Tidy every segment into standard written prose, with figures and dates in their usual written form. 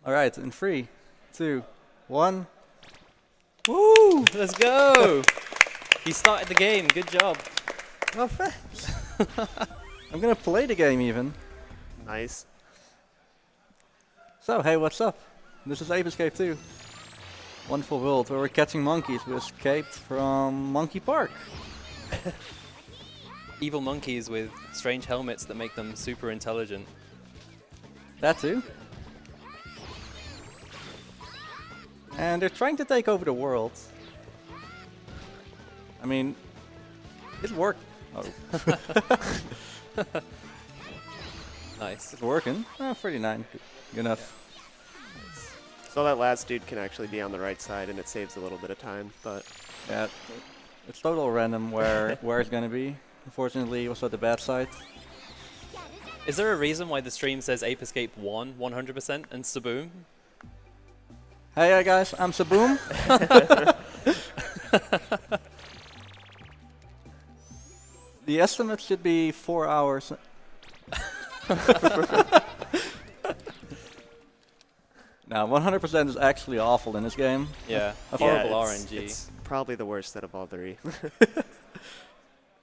All right, in 3, 2, 1. Woo! Let's go! He started the game. Good job. Oh, thanks. I'm gonna play the game even. Nice. So, hey, what's up? This is Ape Escape 2. Wonderful world where we're catching monkeys. We escaped from Monkey Park. Evil monkeys with strange helmets that make them super intelligent. That too. And they're trying to take over the world. I mean, it worked. Oh. Nice. It's working. 39. Good enough. So that last dude can actually be on the right side, and it saves a little bit of time. But Yeah, it's total random where it's gonna be. Unfortunately, it was at the bad side. Is there a reason why the stream says Ape Escape 1 100% and Saboom? Hey guys, I'm Saboom. The estimate should be 4 hours. Now, 100% is actually awful in this game. Yeah, I horrible it's, RNG. it's probably the worst out of all three.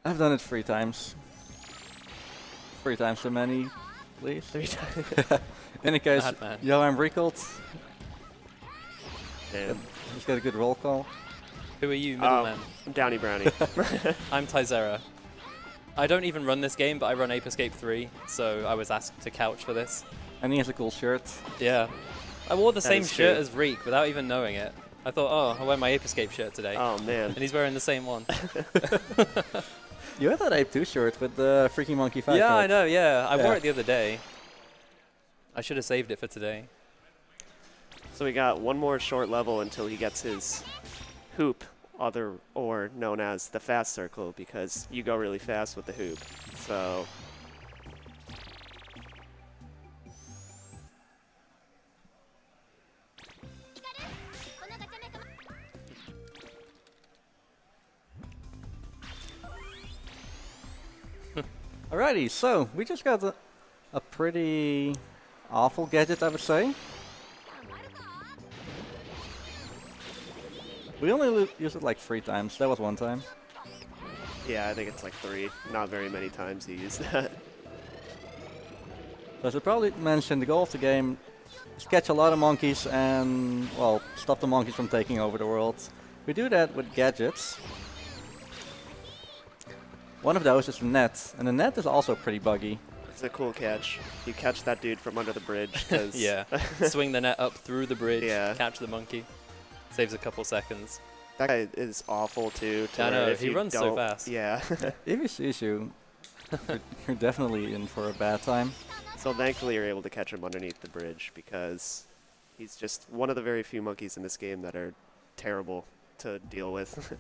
I've done it 3 times. 3 times too many, please. 3 times. In any case, Madman. yo, I'm Riekelt. Damn. Let's get a good roll call. Who are you, middleman? I'm Downy Brownie. I'm Tyzera. I don't even run this game, but I run Ape Escape 3, so I was asked to couch for this. And he has a cool shirt. Yeah. I wore the That same is shirt true. as Reek without even knowing it. I thought, oh, I'll wear my Ape Escape shirt today. Oh man. And he's wearing the same one. You had that Ape 2 shirt with the Freaky Monkey 5 Yeah, card. I know, yeah. I Yeah. wore it the other day. I should have saved it for today. So we got one more short level until he gets his hoop, or known as the fast circle, because you go really fast with the hoop. So Alrighty, so we just got a pretty awful gadget, I would say. We only used it like 3 times. That was 1 time. yeah, I think it's like 3. Not very many times he used that. As I probably mentioned, the goal of the game is catch a lot of monkeys and, well, stop the monkeys from taking over the world. We do that with gadgets. One of those is the net, and the net is also pretty buggy. It's a cool catch. You catch that dude from under the bridge. Cause Yeah. Swing the net up through the bridge, Yeah. catch the monkey. Saves a couple seconds. that guy is awful too. I know, if he you runs so don't- fast. Yeah. If he sees you, you're definitely in for a bad time. So thankfully you're able to catch him underneath the bridge, because he's just one of the very few monkeys in this game that are terrible to deal with.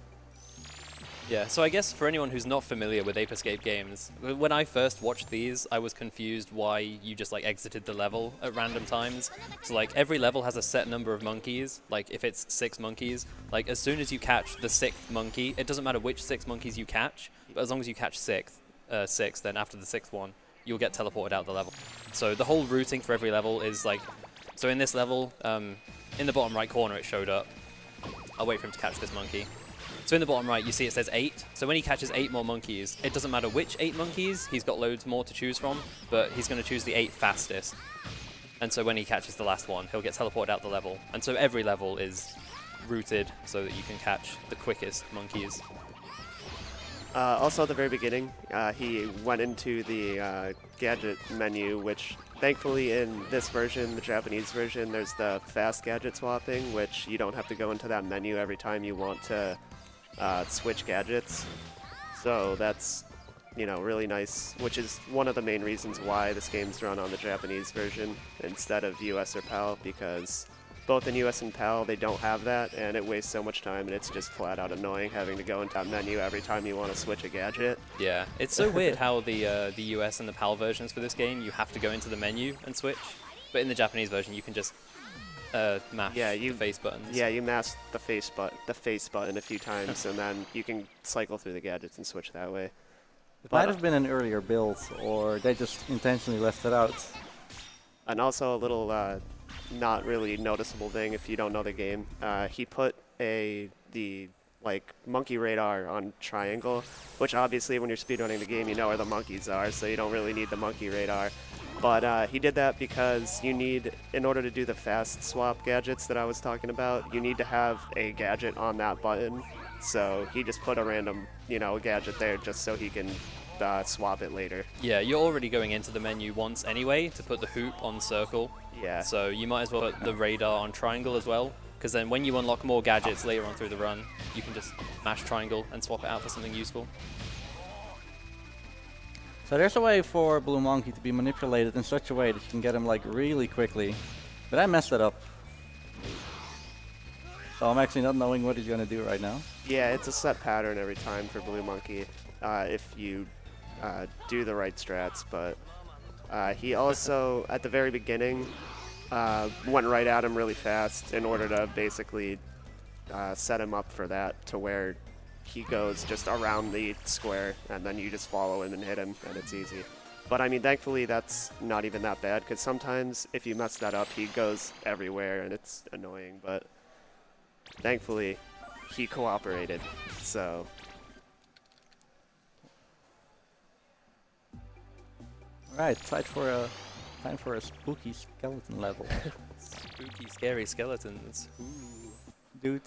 Yeah, so I guess for anyone who's not familiar with Ape Escape games, when I first watched these, I was confused why you just like exited the level at random times. So like every level has a set number of monkeys, like if it's 6 monkeys, like as soon as you catch the 6th monkey, it doesn't matter which 6 monkeys you catch, but as long as you catch 6, then after the 6th one, you'll get teleported out the level. So the whole routing for every level is like, so in this level, in the bottom right corner it showed up. I'll wait for him to catch this monkey. So in the bottom right, you see it says 8. So when he catches 8 more monkeys, it doesn't matter which 8 monkeys, he's got loads more to choose from, but he's going to choose the 8 fastest. And so when he catches the last one, he'll get teleported out the level. And so every level is routed so that you can catch the quickest monkeys. Also at the very beginning, he went into the gadget menu, which thankfully in this version, the Japanese version, there's the fast gadget swapping, which you don't have to go into that menu every time you want to switch gadgets. So that's, you know, really nice, which is one of the main reasons why this game's run on the Japanese version instead of US or PAL, because both in US and PAL they don't have that, and it wastes so much time, and it's just flat out annoying having to go into that menu every time you want to switch a gadget. Yeah, it's so weird how the US and the PAL versions for this game, you have to go into the menu and switch. But in the Japanese version, you can just mash the face buttons. Yeah, you mash the face button a few times, and then you can cycle through the gadgets and switch that way. It might have been an earlier build, or they just intentionally left it out. And also a little not really noticeable thing if you don't know the game. He put the like monkey radar on triangle, which obviously when you're speedrunning the game, you know where the monkeys are, so you don't really need the monkey radar. But he did that because you need, in order to do the fast swap gadgets that I was talking about, you need to have a gadget on that button. So he just put a random, you know, gadget there just so he can swap it later. Yeah, you're already going into the menu once anyway to put the hoop on circle. Yeah. So you might as well put the radar on triangle as well, because then when you unlock more gadgets later on through the run, you can just mash triangle and swap it out for something useful. So there's a way for Blue Monkey to be manipulated in such a way that you can get him like really quickly. But I messed it up. So I'm actually not knowing what he's going to do right now. Yeah, it's a set pattern every time for Blue Monkey if you do the right strats. But he also, at the very beginning, went right at him really fast in order to basically set him up for that, to where he goes just around the square and then you just follow him and hit him and it's easy. But I mean, thankfully that's not even that bad, because sometimes if you mess that up, he goes everywhere and it's annoying. But thankfully he cooperated, so. Right, time for a spooky skeleton level. Spooky, scary skeletons. Ooh. Dude.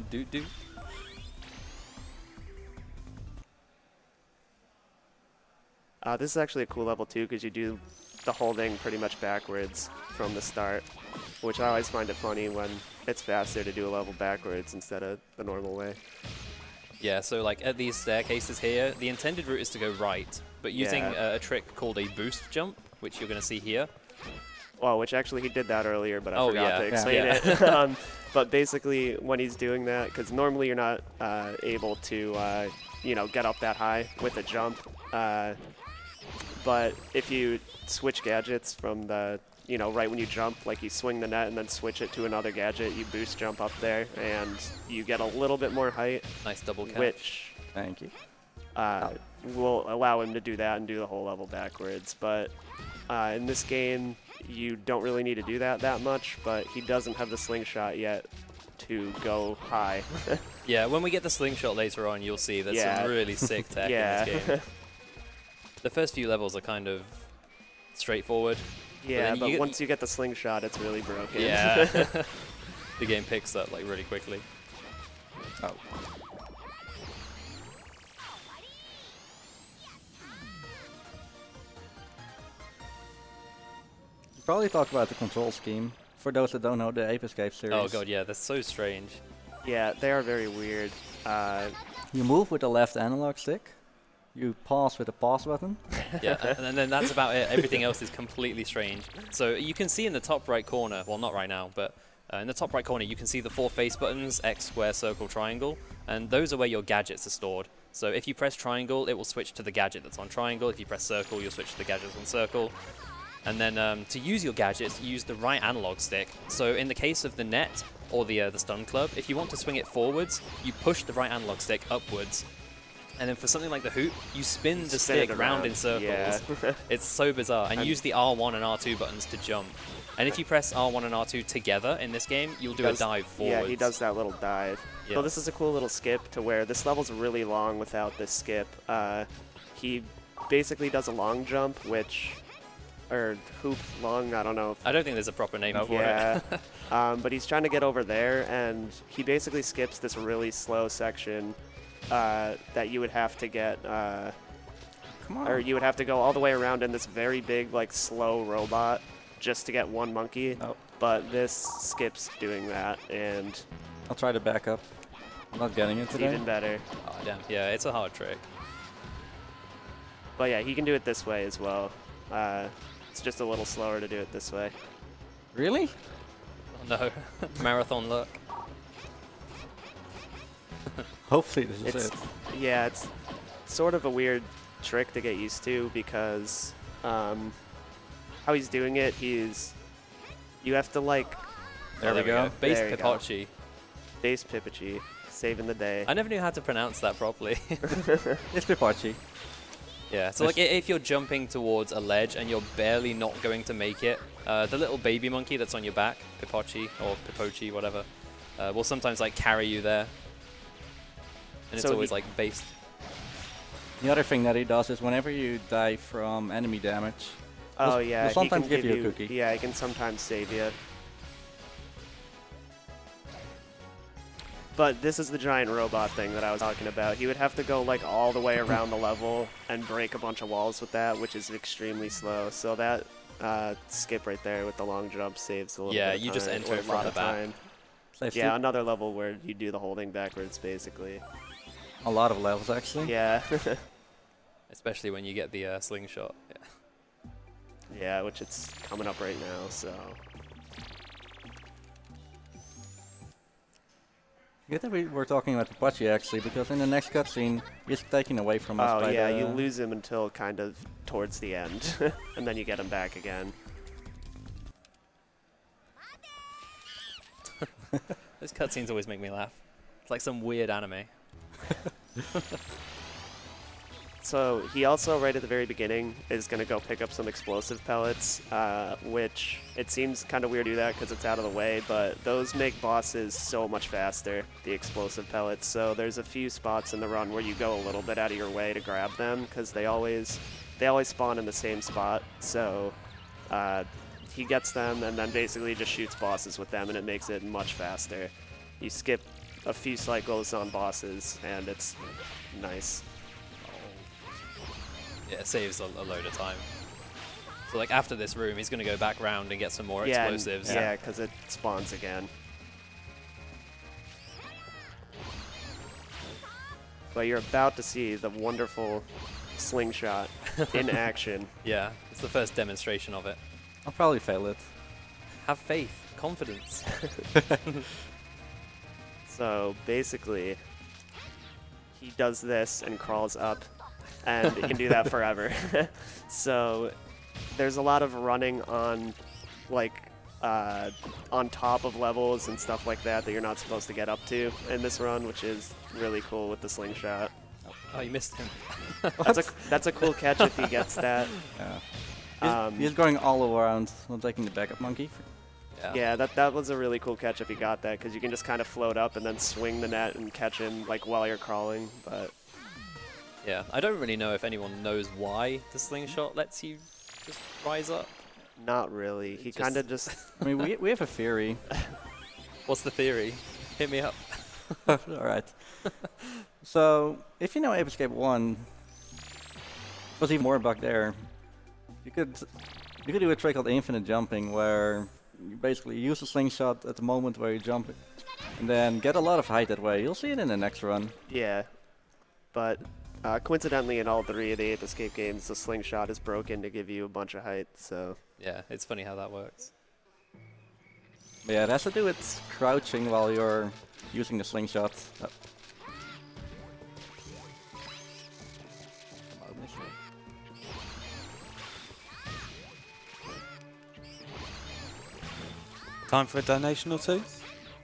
Dude. This is actually a cool level too, because you do the whole thing pretty much backwards from the start, which I always find it funny when it's faster to do a level backwards instead of the normal way. Yeah, so like at these staircases here, the intended route is to go right, but using a trick called a boost jump, which you're going to see here. Well, which actually he did that earlier, but I forgot to explain yeah. it. But basically, when he's doing that, because normally you're not able to, you know, get up that high with a jump. But if you switch gadgets from the, you know, right when you jump, like you swing the net and then switch it to another gadget, you boost jump up there, and you get a little bit more height. Nice double catch. Which Thank you. will allow him to do that and do the whole level backwards. But in this game, you don't really need to do that much, but he doesn't have the slingshot yet to go high. Yeah, when we get the slingshot later on, you'll see there's some really sick tech in this game. The first few levels are kind of straightforward. Yeah, but once you get the slingshot, it's really broken. Yeah. The game picks up like really quickly. Oh. You probably talk about the control scheme. For those that don't know the Ape Escape series. Oh god, yeah, that's so strange. Yeah, they are very weird. You move with the left analog stick. You pause with the pause button. Yeah, and then that's about it. Everything else is completely strange. So you can see in the top right corner, well not right now, but in the top right corner you can see the 4 face buttons, X, square, circle, triangle, and those are where your gadgets are stored. So if you press triangle, it will switch to the gadget that's on triangle. If you press circle, you'll switch to the gadgets on circle. And then to use your gadgets, use the right analog stick. So in the case of the net or the stun club, if you want to swing it forwards, you push the right analog stick upwards. And then for something like the hoop, you spin the stick round in circles. Yeah. It's so bizarre. And use the R1 and R2 buttons to jump. And if you press R1 and R2 together in this game, you'll do a dive forwards. Yeah, he does that little dive. Yeah. So this is a cool little skip to where this level's really long without this skip. He basically does a long jump, which... or hoop long, I don't know. I don't think there's a proper name for it. But he's trying to get over there, and he basically skips this really slow section that you would have to get, Come on. or you would have to go all the way around in this very big, like, slow robot just to get one monkey. Oh. But this skips doing that, and I'll try to back up. I'm not getting it today. even better. Oh, damn. Yeah, it's a hard trick. But yeah, he can do it this way as well. It's just a little slower to do it this way. Really? Oh no. Marathon luck. Hopefully this is it. Yeah, it's sort of a weird trick to get used to, because how he's doing it, you have to, like... There we go. Base There you go. Pipachi. Base Pipachi, saving the day. I never knew how to pronounce that properly. It's Pipachi. Yeah, so like if you're jumping towards a ledge and you're barely not going to make it, the little baby monkey that's on your back, Pipochi or Pipochi, whatever, will sometimes like carry you there. And it's So always like based. The other thing that he does is whenever you die from enemy damage, Oh yeah, he'll sometimes he can give you a cookie. Yeah, he can sometimes save you. But this is the giant robot thing that I was talking about. He would have to go like all the way around the level and break a bunch of walls with that, which is extremely slow. So that skip right there with the long jump saves a little bit. Yeah, of you just time, enter or it a lot from of the back. time. Saves Yeah, two- another level where you do the holding backwards, basically. a lot of levels actually. Yeah. Especially when you get the slingshot. Yeah. Yeah, which it's coming up right now, so. Good that we were talking about Pipochi actually, because in the next cutscene, he's taken away from us Oh by yeah, the... you lose him until kind of towards the end, and then you get him back again. Those cutscenes always make me laugh. It's like some weird anime. So he also, right at the very beginning, is going to go pick up some explosive pellets, which it seems kind of weird to do that because it's out of the way, but those make bosses so much faster, the explosive pellets. So there's a few spots in the run where you go a little bit out of your way to grab them because they always spawn in the same spot. So he gets them and then basically just shoots bosses with them, and it makes it much faster. You skip a few cycles on bosses, and it's nice. Yeah, it saves a load of time. So like after this room, he's going to go back round and get some more Yeah, explosives. yeah, because it spawns again. But you're about to see the wonderful slingshot in action. Yeah, it's the first demonstration of it. I'll probably fail it. Have faith, confidence. So basically, he does this and crawls up, and he can do that forever. So there's a lot of running on, like, on top of levels and stuff like that that you're not supposed to get up to in this run, which is really cool with the slingshot. Oh, you missed him. That's a cool catch if he gets that. Yeah. He's going all around, not taking the backup monkey. Yeah, that was a really cool catch if he got that, because you can just kind of float up and then swing the net and catch him like while you're crawling. But Yeah, I don't really know if anyone knows why the slingshot lets you just rise up. not really. He kind of just. I mean, we have a theory. What's the theory? Hit me up. All right. So, if you know Ape Escape 1, was even more back there. You could do a trick called infinite jumping, where you basically use the slingshot at the moment where you jump, and then get a lot of height that way. You'll see it in the next run. Yeah, but coincidentally, in all three of the Ape Escape games, the slingshot is broken to give you a bunch of height. So Yeah, it's funny how that works. But yeah, it has to do with crouching while you're using the slingshot. Time for a donation or two?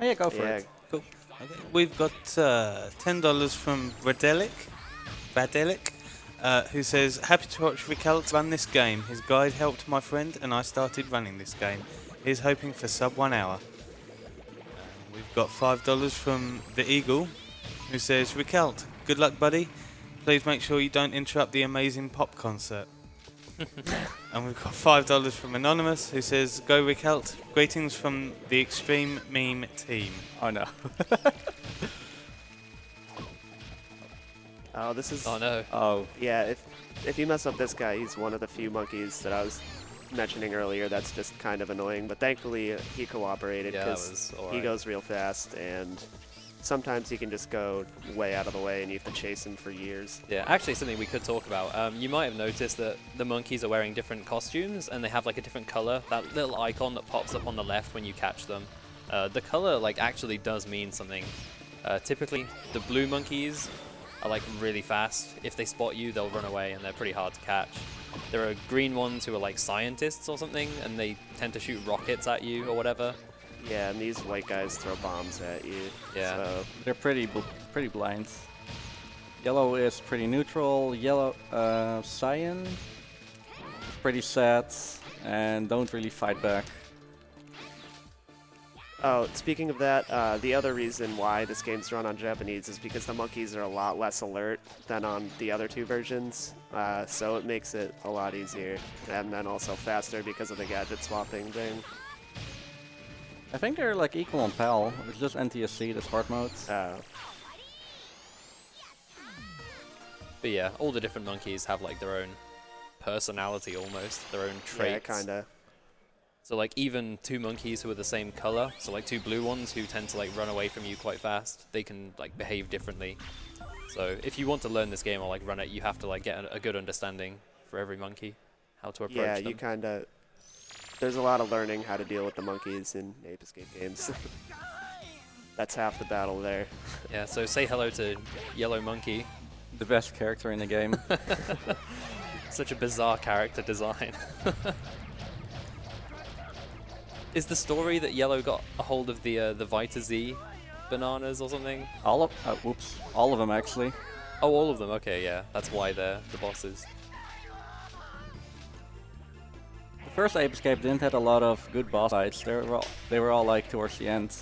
Oh yeah, go for yeah, it. Cool. Okay. We've got $10 from Radelic, who says, happy to watch Riekelt run this game. His guide helped my friend and I started running this game. He's hoping for sub 1 hour. We've got $5 from The Eagle, who says, Riekelt, good luck buddy. Please make sure you don't interrupt the amazing pop concert. And we've got $5 from Anonymous, who says, go Riekelt, greetings from the Extreme Meme team. Oh no. oh, this is. Oh no. Oh. Yeah, if you mess up this guy, he's one of the few monkeys that I was mentioning earlier that's just kind of annoying. But thankfully, he cooperated Yeah, that because was he alright. goes real fast, and sometimes he can just go way out of the way, and you have to chase him for years. Yeah, actually something we could talk about. You might have noticed that the monkeys are wearing different costumes and they have like a different color. That little icon that pops up on the left when you catch them. The color like actually does mean something. Typically the blue monkeys are like really fast. If they spot you, they'll run away and they're pretty hard to catch. There are green ones who are like scientists or something and they tend to shoot rockets at you or whatever. Yeah, and these white guys throw bombs at you. Yeah. So They're pretty blind. Yellow is pretty neutral. Yellow, cyan, pretty sad, and don't really fight back. Oh, speaking of that, the other reason why this game's run on Japanese is because the monkeys are a lot less alert than on the other two versions, so it makes it a lot easier, and then also faster because of the gadget swapping thing. I think they're like equal on PAL. It's just NTSC, the smart mode. But yeah, all the different monkeys have like their own personality almost, their own traits. Yeah, kinda. So like even two monkeys who are the same color, so like two blue ones who tend to like run away from you quite fast, they can like behave differently. So if you want to learn this game or like run it, you have to like get a good understanding for every monkey, how to approach them. Yeah, you kinda... There's a lot of learning how to deal with the monkeys in Ape Escape games. That's half the battle there. Yeah, so say hello to Yellow Monkey. The best character in the game. Such a bizarre character design. Is the story that Yellow got a hold of the Vita Z bananas or something? All of all of them actually. Oh, all of them. Okay, yeah, that's why they're the bosses. The first Ape Escape didn't have a lot of good boss fights. They were all like towards the end.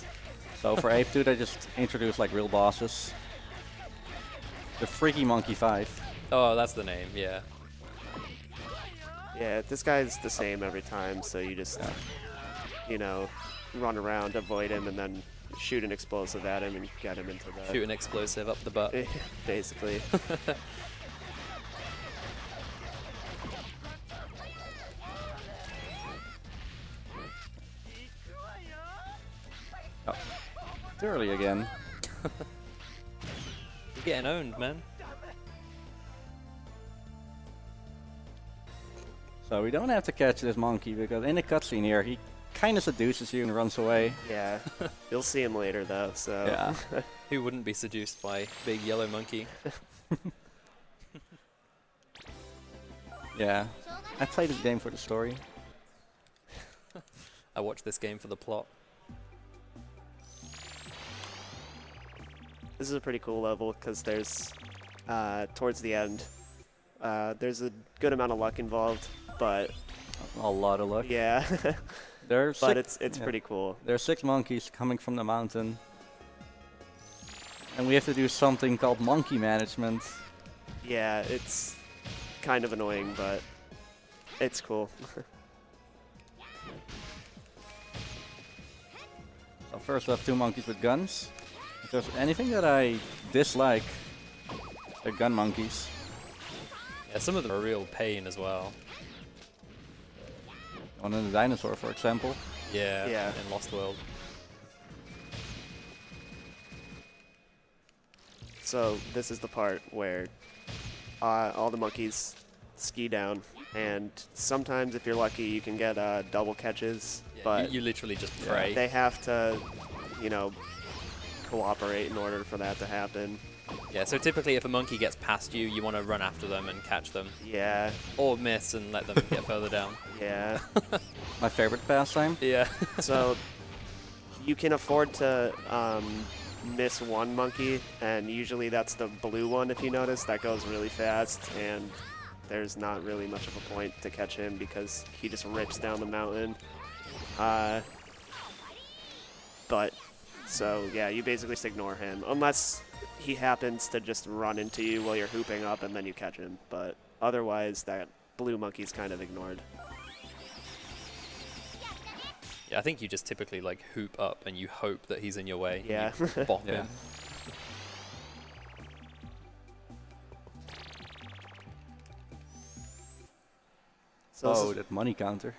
So for Ape 2 they just introduced like real bosses. The Freaky Monkey 5. Oh, that's the name. Yeah. Yeah, this guy's the same every time, so you just, you know, run around, avoid him, and then shoot an explosive at him and get him into the... Shoot an explosive up the butt. Basically. Oh, too early again. You're getting owned, man. So we don't have to catch this monkey because in the cutscene here he kind of seduces you and runs away. Yeah, you'll see him later though, so... Yeah. Who wouldn't be seduced by big yellow monkey? Yeah. I played this game for the story. I watched this game for the plot. This is a pretty cool level because there's, towards the end, there's a good amount of luck involved, but... A lot of luck. Yeah. But it's pretty cool. There are 6 monkeys coming from the mountain. And we have to do something called monkey management. Yeah, it's kind of annoying, but it's cool. So first we have 2 monkeys with guns. If there's anything that I dislike, they're gun monkeys. Yeah, some of them are real pain as well. One in the dinosaur, for example. Yeah, Yeah. in Lost World. So this is the part where all the monkeys ski down, and sometimes if you're lucky you can get double catches, Yeah, but you literally just pray. they have to, you know, cooperate in order for that to happen. Yeah, so typically if a monkey gets past you, you want to run after them and catch them. Yeah, Or miss and let them get further down. yeah. My favorite pastime. Yeah. So you can afford to miss one monkey, and usually that's the blue one if you notice. That goes really fast, and there's not really much of a point to catch him because he just rips down the mountain. But, so yeah, you basically just ignore him, unless he happens to just run into you while you're hooping up and then you catch him. But otherwise, that blue monkey's kind of ignored. Yeah, I think you just typically like hoop up and you hope that he's in your way. Yeah. You bop Yeah. him. So Oh, that money counter.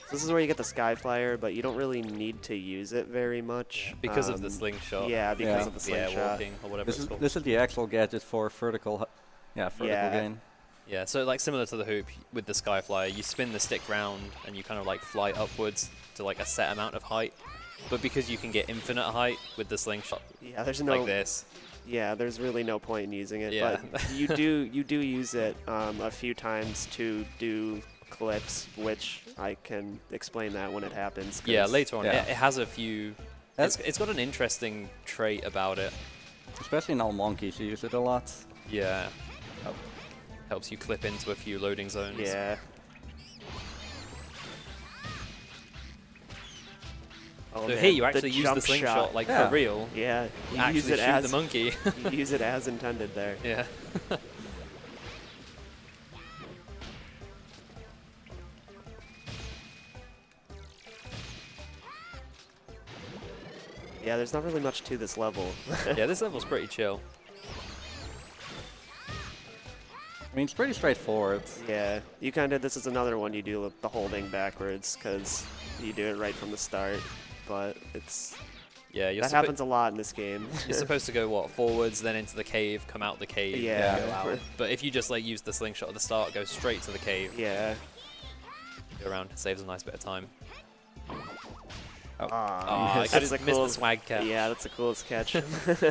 this is where you get the Sky Flyer, but you don't really need to use it very much. Because of the slingshot. Yeah, because Yeah. of the Yeah, slingshot. walking or whatever This it's is called. this is the actual gadget for vertical gain. Yeah, so like similar to the hoop with the Skyflyer, you spin the stick round and you kind of like fly upwards to like a set amount of height. But because you can get infinite height with the slingshot Yeah, there's no like this, Yeah, there's really no point in using it. Yeah. But you do use it a few times to do clips, which I can explain that when it happens. yeah, 'cause- later on Yeah. it has a few. It's got an interesting trait about it. Especially in all monkeys, you use it a lot. Yeah. Helps you clip into a few loading zones. Yeah. Oh, So man, here you the actually use the jump slingshot, like Yeah. for real. Yeah, you Actually use it shoot as the monkey. you use it as intended there. Yeah. Yeah, there's not really much to this level. Yeah, this level's pretty chill. I mean, it's pretty straightforward. Yeah, you kind of, this is another one you do the holding backwards because you do it right from the start, but it's, Yeah, you're that happens a lot in this game. You're supposed to go, what, forwards, then into the cave, come out the cave, Yeah. and go out. But if you just like use the slingshot at the start, go straight to the cave, Yeah. go around, it saves a nice bit of time. Oh. I That's could the have missed the coolest- swag catch. Yeah, that's the coolest catch.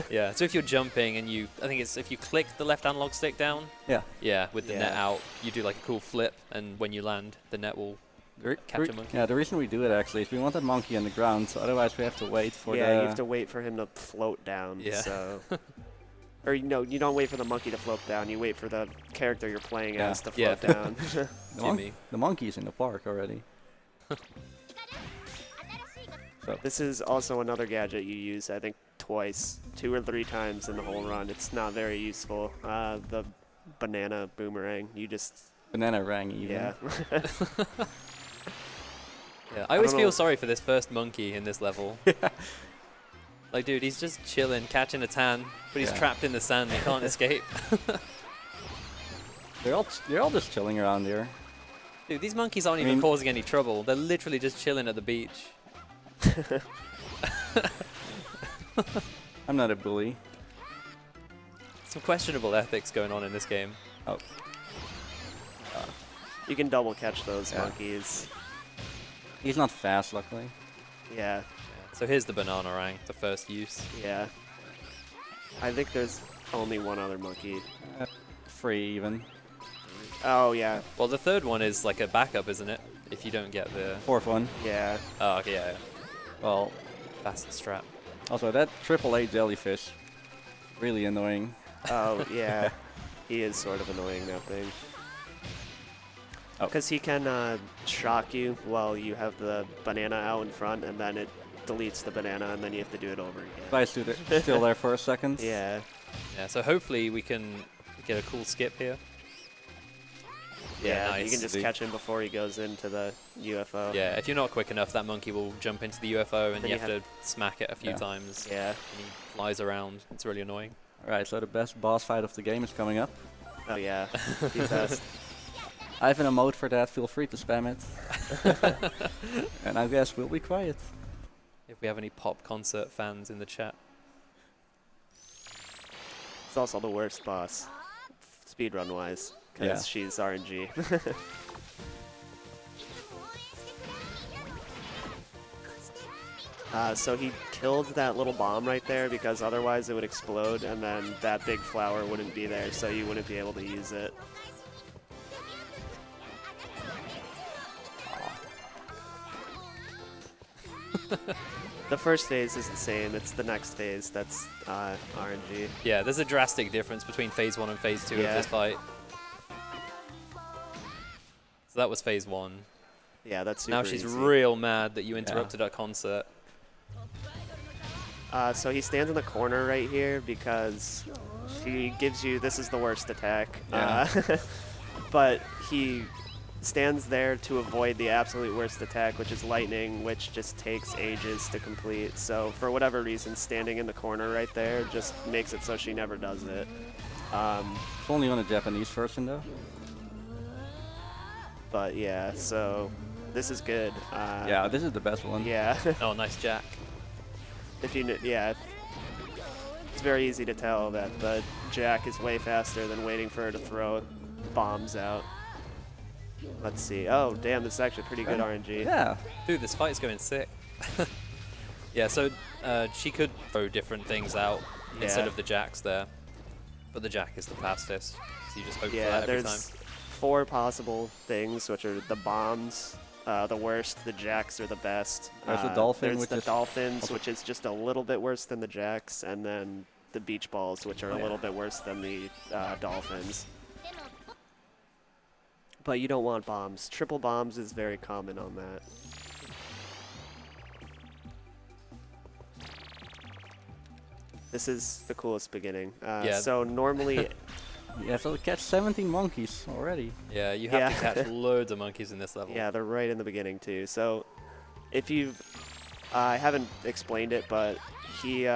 Yeah, so if you're jumping and you, I think it's if you click the left analog stick down, Yeah. yeah, with the net Yeah. out, you do like a cool flip, and when you land, the net will catch a monkey. Yeah, the reason we do it actually is we want that monkey on the ground, so otherwise we have to wait for Yeah, the... you have to wait for him to float down. Yeah. So, or no, you don't wait for the monkey to float down. You wait for the character you're playing Yeah. as to Yeah. float down. Jimmy. The monkey's in the park already. So, This is also another gadget you use, I think, twice, 2 or 3 times in the whole run. It's not very useful. The banana boomerang, you just, banana rang even. yeah. Yeah, I always don't feel know. sorry for this first monkey in this level. Like, dude, he's just chilling, catching a tan, but he's Yeah. trapped in the sand. He can't escape. They're all just chilling around here. Dude, these monkeys aren't even mean- causing any trouble. They're literally just chilling at the beach. I'm not a bully. Some questionable ethics going on in this game. Oh, You can double catch those Yeah. monkeys. he's not fast, luckily. Yeah, Yeah. So here's the banana rang, the first use. yeah. I think there's only one other monkey. Free even. Oh, yeah, Well, the third one is like a backup, isn't it? If you don't get the... Fourth one. yeah. Oh, okay, yeah. Well, Fast strap. also that AAA jellyfish, really annoying. Oh, yeah. He is sort of annoying, that thing. Oh. Because he can shock you while you have the banana out in front, and then it deletes the banana, and then you have to do it over again. If I stood still there for a second. Yeah. Yeah, so hopefully we can get a cool skip here. Yeah, nice. you can just See. catch him before he goes into the UFO. Yeah, if you're not quick enough, that monkey will jump into the UFO, and Then you you have to smack it a few Yeah. times. Yeah. And he flies around. It's really annoying. Alright, so the best boss fight of the game is coming up. Oh, yeah. The best. I have an emote for that, feel free to spam it. And I guess we'll be quiet. If we have any pop concert fans in the chat. It's also the worst boss, speedrun-wise, because Yeah. she's RNG. So he killed that little bomb right there because otherwise it would explode and then that big flower wouldn't be there, so you wouldn't be able to use it. The first phase is the same, it's the next phase that's RNG. Yeah, there's a drastic difference between phase 1 and phase 2 of Yeah. this fight. So that was phase 1. Yeah, that's super Now she's easy. real mad that you interrupted our concert. So he stands in the corner right here because she gives you, this is the worst attack. Yeah. But he stands there to avoid the absolute worst attack, which is lightning, which just takes ages to complete. So for whatever reason, standing in the corner right there just makes it so she never does it. It's only on a Japanese version though. But yeah, so this is good. Yeah, this is the best one. Yeah. Oh, nice jack. If you, yeah, it's very easy to tell that the jack is way faster than waiting for her to throw bombs out. Let's see. Oh, damn, this is actually pretty good RNG. Yeah. Dude, this fight's going sick. Yeah, so she could throw different things out instead Yeah. of the jacks there. But the jack is the fastest, so you just hope for Yeah, that every time. there's 4 possible things, which are the bombs, the worst, the jacks are the best. There's the dolphin, There's which the is dolphins, also- which is just a little bit worse than the jacks, and then the beach balls, which are a little bit worse than the dolphins. But you don't want bombs. Triple bombs is very common on that. This is the coolest beginning. So normally... You have to catch 17 monkeys already. Yeah, you have to catch loads of monkeys in this level. Yeah, they're right in the beginning too. So if you've... I haven't explained it, but he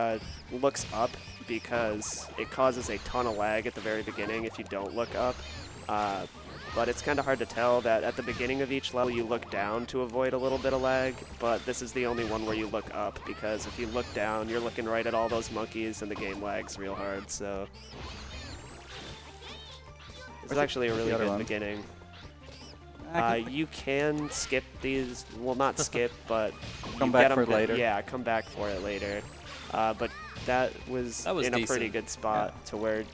looks up because it causes a ton of lag at the very beginning if you don't look up. But it's kind of hard to tell that at the beginning of each level you look down to avoid a little bit of lag, but this is the only one where you look up, because if you look down, you're looking right at all those monkeys and the game lags real hard, so... It's actually a really good beginning. You can skip these, well not skip, but come back for it later. Yeah, come back for it later. But that was in decent. a pretty good spot to where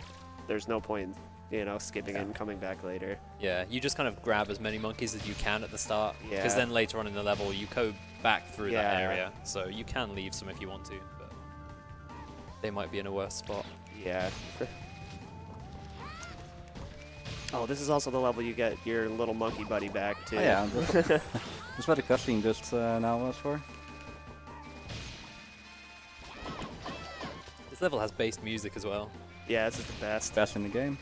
there's no point, you know, skipping it and coming back later. Yeah, you just kind of grab as many monkeys as you can at the start, because then later on in the level you go back through that area, so you can leave some if you want to, but they might be in a worse spot. Yeah. Oh, this is also the level you get your little monkey buddy back, too. Oh, yeah. That's what the cutscene just now was for. This level has bass music as well. Yeah, this is the best. Best in the game.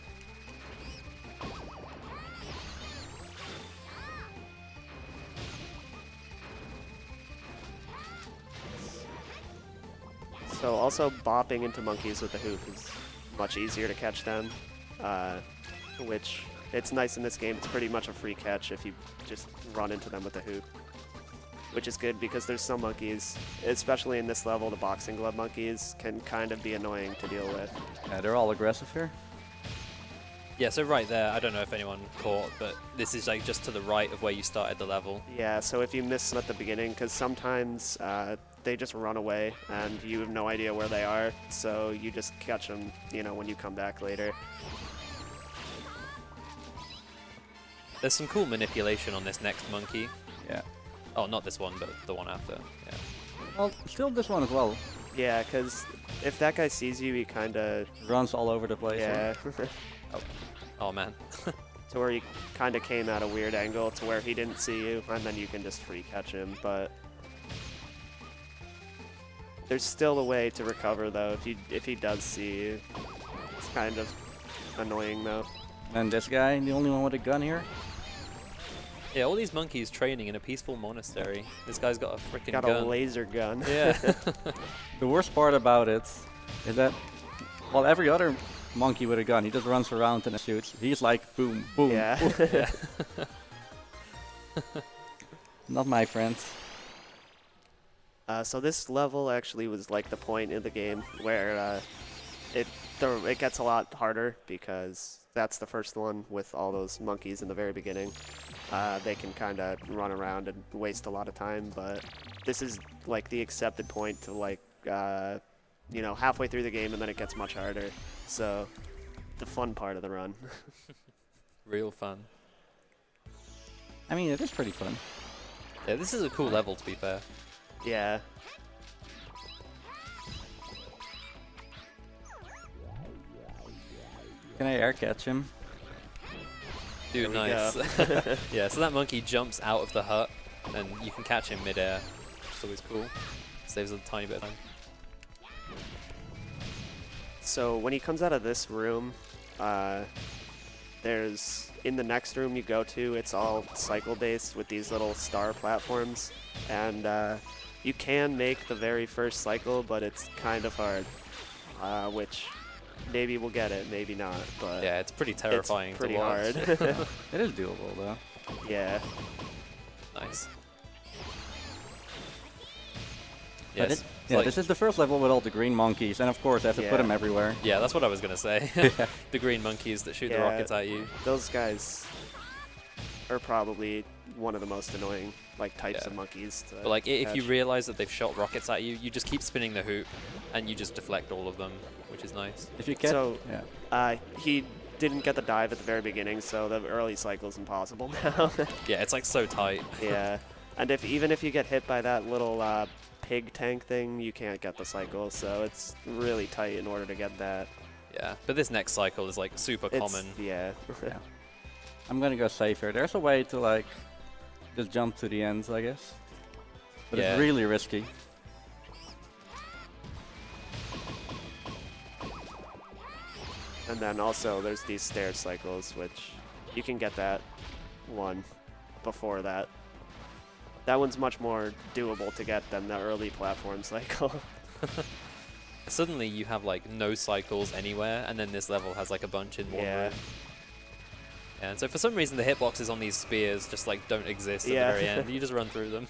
So also bopping into monkeys with the hoop is much easier to catch them. Which, it's nice in this game, it's pretty much a free catch if you just run into them with the hoop. Which is good because there's some monkeys, especially in this level, the boxing glove monkeys can kind of be annoying to deal with. Yeah, they're all aggressive here. Yeah, so right there, I don't know if anyone caught, but this is like just to the right of where you started the level. Yeah, so if you miss them at the beginning, because sometimes they just run away and you have no idea where they are, so you just catch them, you know, when you come back later. There's some cool manipulation on this next monkey. Yeah. Oh, not this one, but the one after. Yeah. Well, still this one as well. Yeah, because if that guy sees you, he kind of... runs all over the place. Yeah. Oh, man. To where he kind of came at a weird angle to where he didn't see you, and then you can just free catch him, but... There's still a way to recover, though, if he does see you. It's kind of annoying, though. And this guy, the only one with a gun here? Yeah, all these monkeys training in a peaceful monastery. This guy's got a freaking gun. Got a laser gun. Yeah. The worst part about it is that, well, every other monkey with a gun, he just runs around and shoots. He's like, boom, boom. Yeah. Boom. Yeah. Not my friend. So this level actually was like the point in the game where it gets a lot harder because that's the first one with all those monkeys in the very beginning. They can kind of run around and waste a lot of time, but this is like the accepted point to like, you know, halfway through the game, and then it gets much harder. So the fun part of the run. Real fun. I mean, it is pretty fun. Yeah, this is a cool level, to be fair. Yeah. Oh, Can I air catch him? Dude, nice. Yeah, so that monkey jumps out of the hut, and you can catch him mid-air, which is always cool. Saves a tiny bit of time. So when he comes out of this room, there's, in the next room you go to, it's all cycle-based with these little star platforms, and you can make the very first cycle, but it's kind of hard, which maybe we'll get it, maybe not, but yeah, it's pretty terrifying it's pretty to watch. hard. It is doable, though. Yeah. Nice. But Yes. yeah, this is the first level with all the green monkeys, and of course I have to put them everywhere. Yeah, that's what I was going to say. The green monkeys that shoot the rockets at you. Those guys are probably one of the most annoying types of monkeys. To but like, if you catch. realize that they've shot rockets at you, you just keep spinning the hoop, and you just deflect all of them, which is nice. If you catch, So, he didn't get the dive at the very beginning, so the early cycle is impossible now. Yeah, it's like so tight. Yeah, and even if you get hit by that little pig tank thing, you can't get the cycle, so it's really tight in order to get that. Yeah, but this next cycle is like super common. Yeah. Yeah. I'm gonna go safe here. There's a way to like just jump to the ends, I guess. But Yeah. it's really risky. And then also there's these stair cycles, which you can get that one before that. That one's much more doable to get than the early platform cycle. Suddenly you have like no cycles anywhere, and then this level has like a bunch in one Yeah. room. Yeah, and so for some reason the hitboxes on these spears just like don't exist at Yeah. the very end. You just run through them.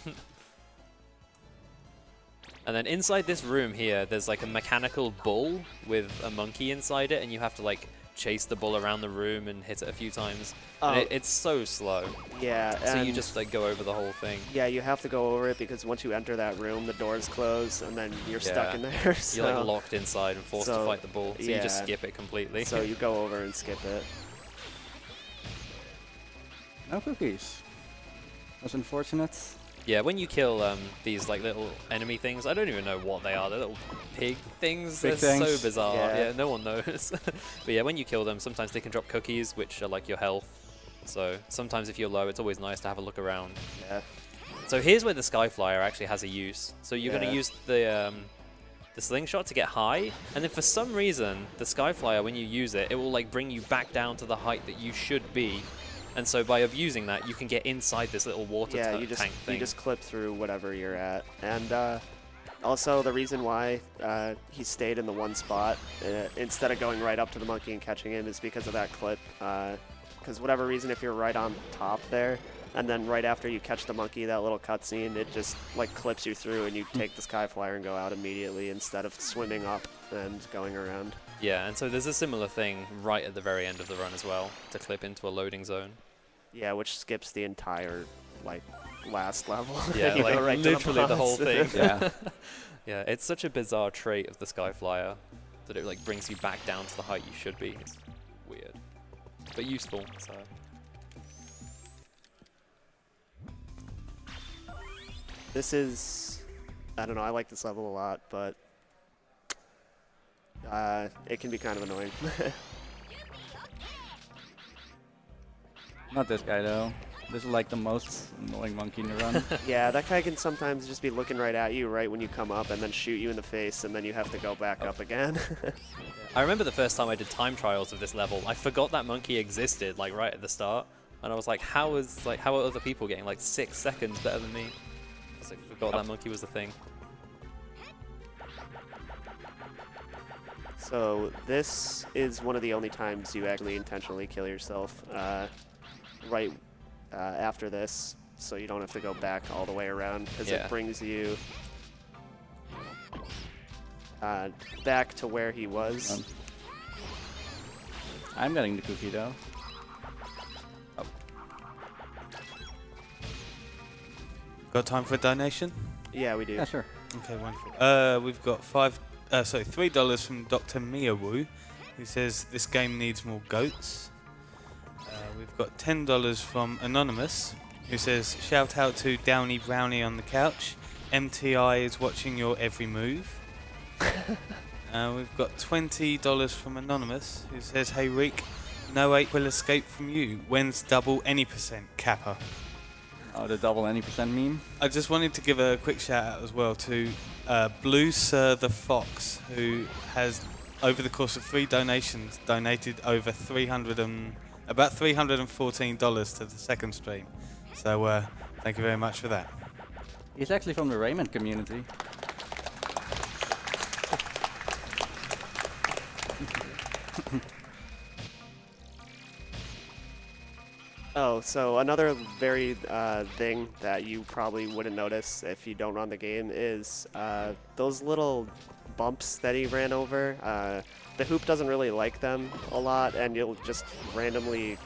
And then inside this room here, there's like a mechanical bull with a monkey inside it, and you have to like chase the bull around the room and hit it a few times. And it's so slow. Yeah. So you and just like go over the whole thing. yeah, you have to go over it because once you enter that room, the doors close, and then you're stuck Yeah. in there. So, You're like locked inside and forced to so, fight the bull. So you just yeah. skip it completely. so you go over and skip it. No cookies. That's unfortunate. Yeah, when you kill these like little enemy things, I don't even know what they are. They're little pig things. Pig They're things. so bizarre. Yeah. Yeah, no one knows. But yeah, when you kill them, sometimes they can drop cookies, which are like your health. So sometimes if you're low, it's always nice to have a look around. Yeah. So here's where the Skyflyer actually has a use. So you're going Yeah. to use the slingshot to get high, and then for some reason, the Skyflyer, when you use it, it will like bring you back down to the height that you should be. And so by abusing that, you can get inside this little water Yeah, tank you thing. just clip through whatever you're at. And also the reason why he stayed in the one spot instead of going right up to the monkey and catching him is because of that clip. Because whatever reason, if you're right on top there, and then right after you catch the monkey, that little cutscene, it just like clips you through, and you take the Skyflyer and go out immediately instead of swimming up and going around. Yeah, and so there's a similar thing right at the very end of the run as well, to clip into a loading zone. Yeah, which skips the entire like last level. Yeah, You like go right to literally the whole boss. thing. Yeah. Yeah, it's such a bizarre trait of the Skyflyer that it like brings you back down to the height you should be. It's weird, but useful. So. This is, I don't know, I like this level a lot, but it can be kind of annoying. Not this guy though. This is like the most annoying monkey in the run. Yeah, that guy can sometimes just be looking right at you right when you come up and then shoot you in the face, and then you have to go back up again. I remember the first time I did time trials of this level, I forgot that monkey existed like right at the start, and I was like, how are other people getting like 6 seconds better than me? I just, like, forgot that monkey was the thing. So this is one of the only times you actually intentionally kill yourself right after this, so you don't have to go back all the way around, because Yeah. it brings you back to where he was. I'm getting the cookie though. Got time for a donation? Yeah, we do. Yeah, sure. Okay, wonderful. We've got $3 from Dr. Miyawu, who says this game needs more goats. We've got $10 from Anonymous, who says shout out to Downy Brownie on the couch. MTI is watching your every move. We've got $20 from Anonymous, who says, hey Reek, no 8 will escape from you. When's double any percent Kappa? Oh, the double any percent meme. I just wanted to give a quick shout out as well to Blue Sir the Fox, who has, over the course of 3 donations, donated over about $314 to the second stream. So thank you very much for that. He's actually from the Raymond community. Oh, so another very thing that you probably wouldn't notice if you don't run the game is those little bumps that he ran over. The hoop doesn't really like them a lot, and you'll just randomly,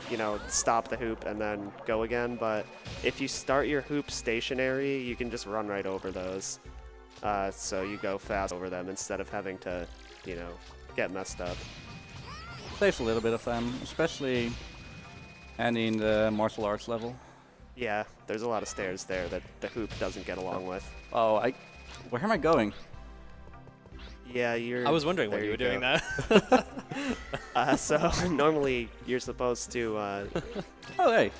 stop the hoop and then go again. But if you start your hoop stationary, you can just run right over those. So you go fast over them instead of having to, get messed up. Saves a little bit of time, especially and in the martial arts level. Yeah, there's a lot of stairs there that the hoop doesn't get along with. Oh, where am I going? Yeah, you're... I was wondering what there you were go. doing there. So normally you're supposed to... Oh, hey.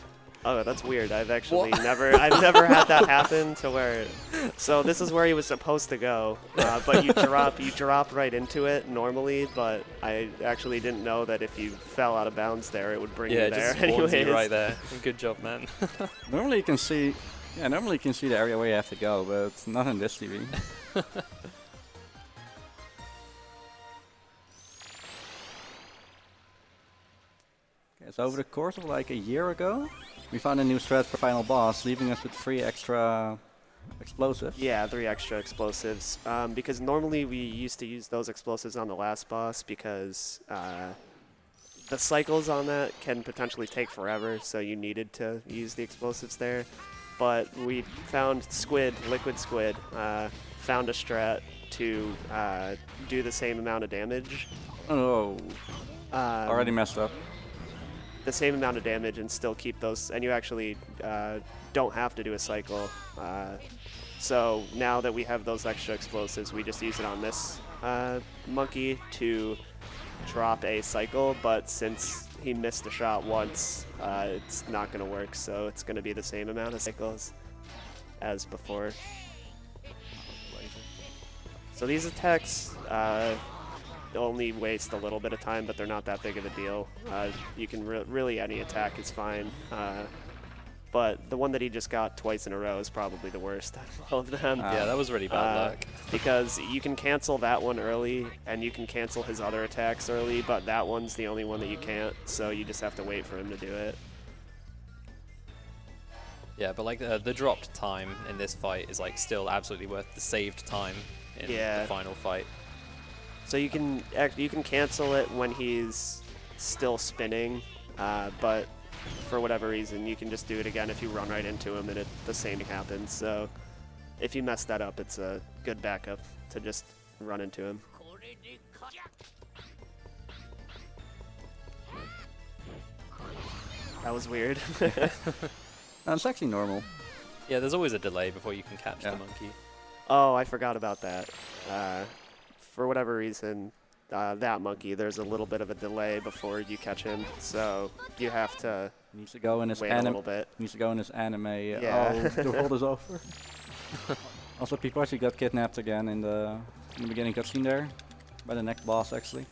Oh, that's weird. I've actually never had that happen to where. So this is where he was supposed to go, but you drop right into it normally. But I actually didn't know that if you fell out of bounds there, it would bring you Yeah, it there. just spawns you Anyways. right there. Good job, man. Normally you can see, normally you can see the area where you have to go, but it's not in this TV. Okay, so over the course of like a year ago, we found a new strat for final boss, leaving us with 3 extra explosives. Yeah, 3 extra explosives. Because normally we used to use those explosives on the last boss because the cycles on that can potentially take forever, so you needed to use the explosives there. But we found liquid squid, found a strat to do the same amount of damage. Oh, already messed up. The same amount of damage and still keep those, and you actually don't have to do a cycle. So now that we have those extra explosives, we just use it on this monkey to drop a cycle, but since he missed a shot once, it's not going to work, so it's going to be the same amount of cycles as before. So these attacks only waste a little bit of time, but they're not that big of a deal. You can really any attack is fine. But the one that he just got twice in a row is probably the worst out of all of them. Yeah, that was really bad luck. Because you can cancel that one early, and you can cancel his other attacks early, but that one's the only one that you can't, so you just have to wait for him to do it. Yeah, but like the dropped time in this fight is like still absolutely worth the saved time in the final fight. So you can cancel it when he's still spinning, but for whatever reason, you can just do it again if you run right into him and the same thing happens. So if you mess that up, it's a good backup to just run into him. That was weird. No, it's actually normal. Yeah, there's always a delay before you can catch the monkey. Oh, I forgot about that. For whatever reason, that monkey, there's a little bit of a delay before you catch him, so you have to Needs to go in his wait a little bit. Needs to go in his anime. Yeah. Oh, the world is over. Also, people actually got kidnapped again in the beginning cutscene there, by the next boss actually.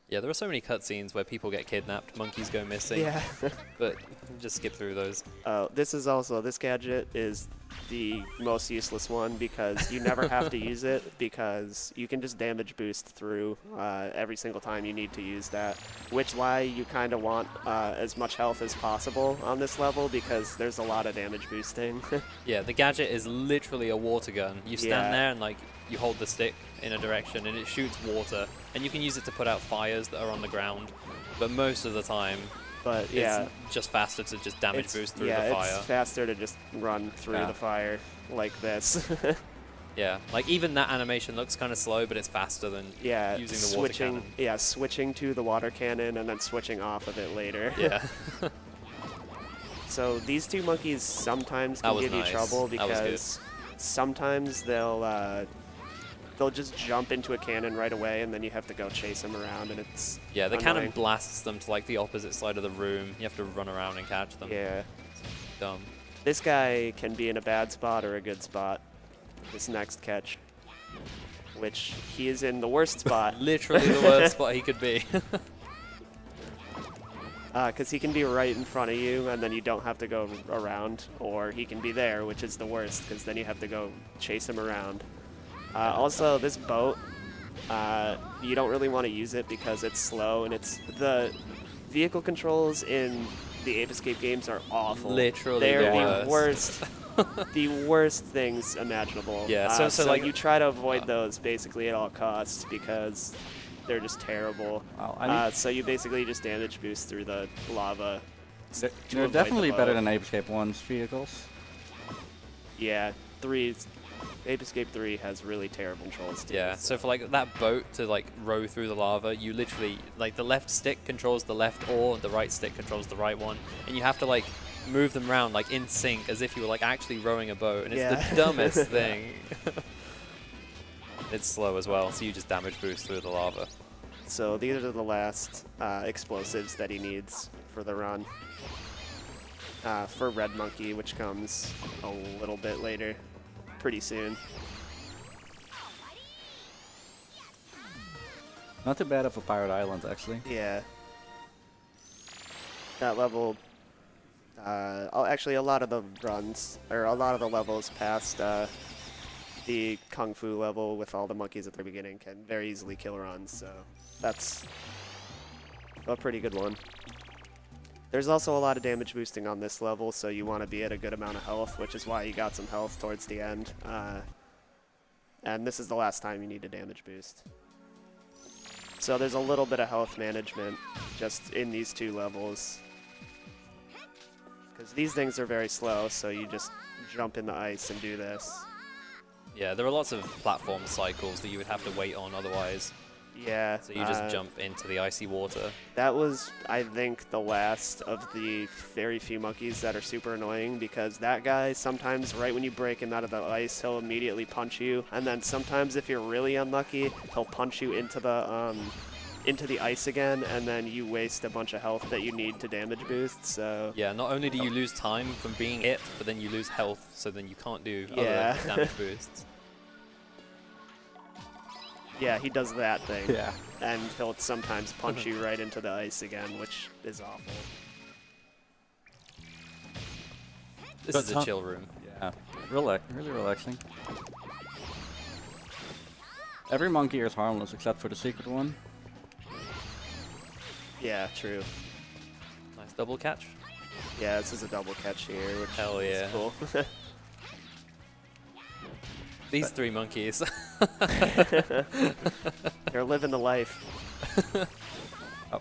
Yeah, there are so many cutscenes where people get kidnapped, monkeys go missing. Yeah. But just skip through those. This gadget is the most useless one because you never have to use it because you can just damage boost through every single time you need to use that, which why you kind of want as much health as possible on this level because there's a lot of damage boosting. Yeah, the gadget is literally a water gun. You stand there and like you hold the stick in a direction and it shoots water, and you can use it to put out fires that are on the ground, but most of the time it's just faster to just damage boost through the fire. Yeah, it's faster to just run through the fire like this. Yeah, like even that animation looks kind of slow, but it's faster than using the water cannon. Yeah, switching to the water cannon and then switching off of it later. Yeah. So these two monkeys sometimes can give you trouble because sometimes they'll just jump into a cannon right away, and then you have to go chase them around, and it's the annoying. cannon blasts them to like the opposite side of the room. You have to run around and catch them. Yeah. It's dumb. This guy can be in a bad spot or a good spot. This next catch, which he is in the worst spot. Literally the worst spot he could be. Because he can be right in front of you, and then you don't have to go around, or he can be there, which is the worst, because then you have to go chase him around. Also, this boat, you don't really want to use it because it's slow, and the vehicle controls in the Ape Escape games are awful. Literally They're the worst. The worst things imaginable. Yeah, so like you try to avoid those basically at all costs because they're just terrible. Wow, so you basically just damage boost through the lava. They're definitely better than Ape Escape 1's vehicles. Yeah, Ape Escape 3 has really terrible controls too. Yeah, so for like that boat to like row through the lava, you literally, like the left stick controls the left oar, the right stick controls the right one, and you have to like move them around like in sync as if you were like actually rowing a boat, and it's Yeah. the dumbest thing. It's slow as well, so you just damage boost through the lava. So these are the last explosives that he needs for the run. For Red Monkey, which comes a little bit later, pretty soon. Not too bad of a Pirate Island, actually. Yeah. That level, actually a lot of the runs, or a lot of the levels past the Kung Fu level with all the monkeys at the beginning can very easily kill runs, so that's a pretty good one. There's also a lot of damage boosting on this level, so you want to be at a good amount of health, which is why you got some health towards the end. And this is the last time you need a damage boost. So there's a little bit of health management just in these two levels. Because these things are very slow, so you just jump in the ice and do this. Yeah, there are lots of platform cycles that you would have to wait on otherwise. Yeah. So you just jump into the icy water. That was, I think, the last of the very few monkeys that are super annoying, because that guy, sometimes right when you break him out of the ice, he'll immediately punch you. And then sometimes if you're really unlucky, he'll punch you into the ice again, and then you waste a bunch of health that you need to damage boost, so... Yeah, not only do you lose time from being hit, but then you lose health, so then you can't do Yeah. other damage boosts. Yeah, he does that thing. Yeah. And he'll sometimes punch you right into the ice again, which is awful. This Got is a time? chill room. Yeah. Really relaxing. Every monkey is harmless except for the secret one. Yeah, true. Nice double catch. Yeah, this is a double catch here, which Hell is yeah. cool. These three monkeys. They're living the life. Oh.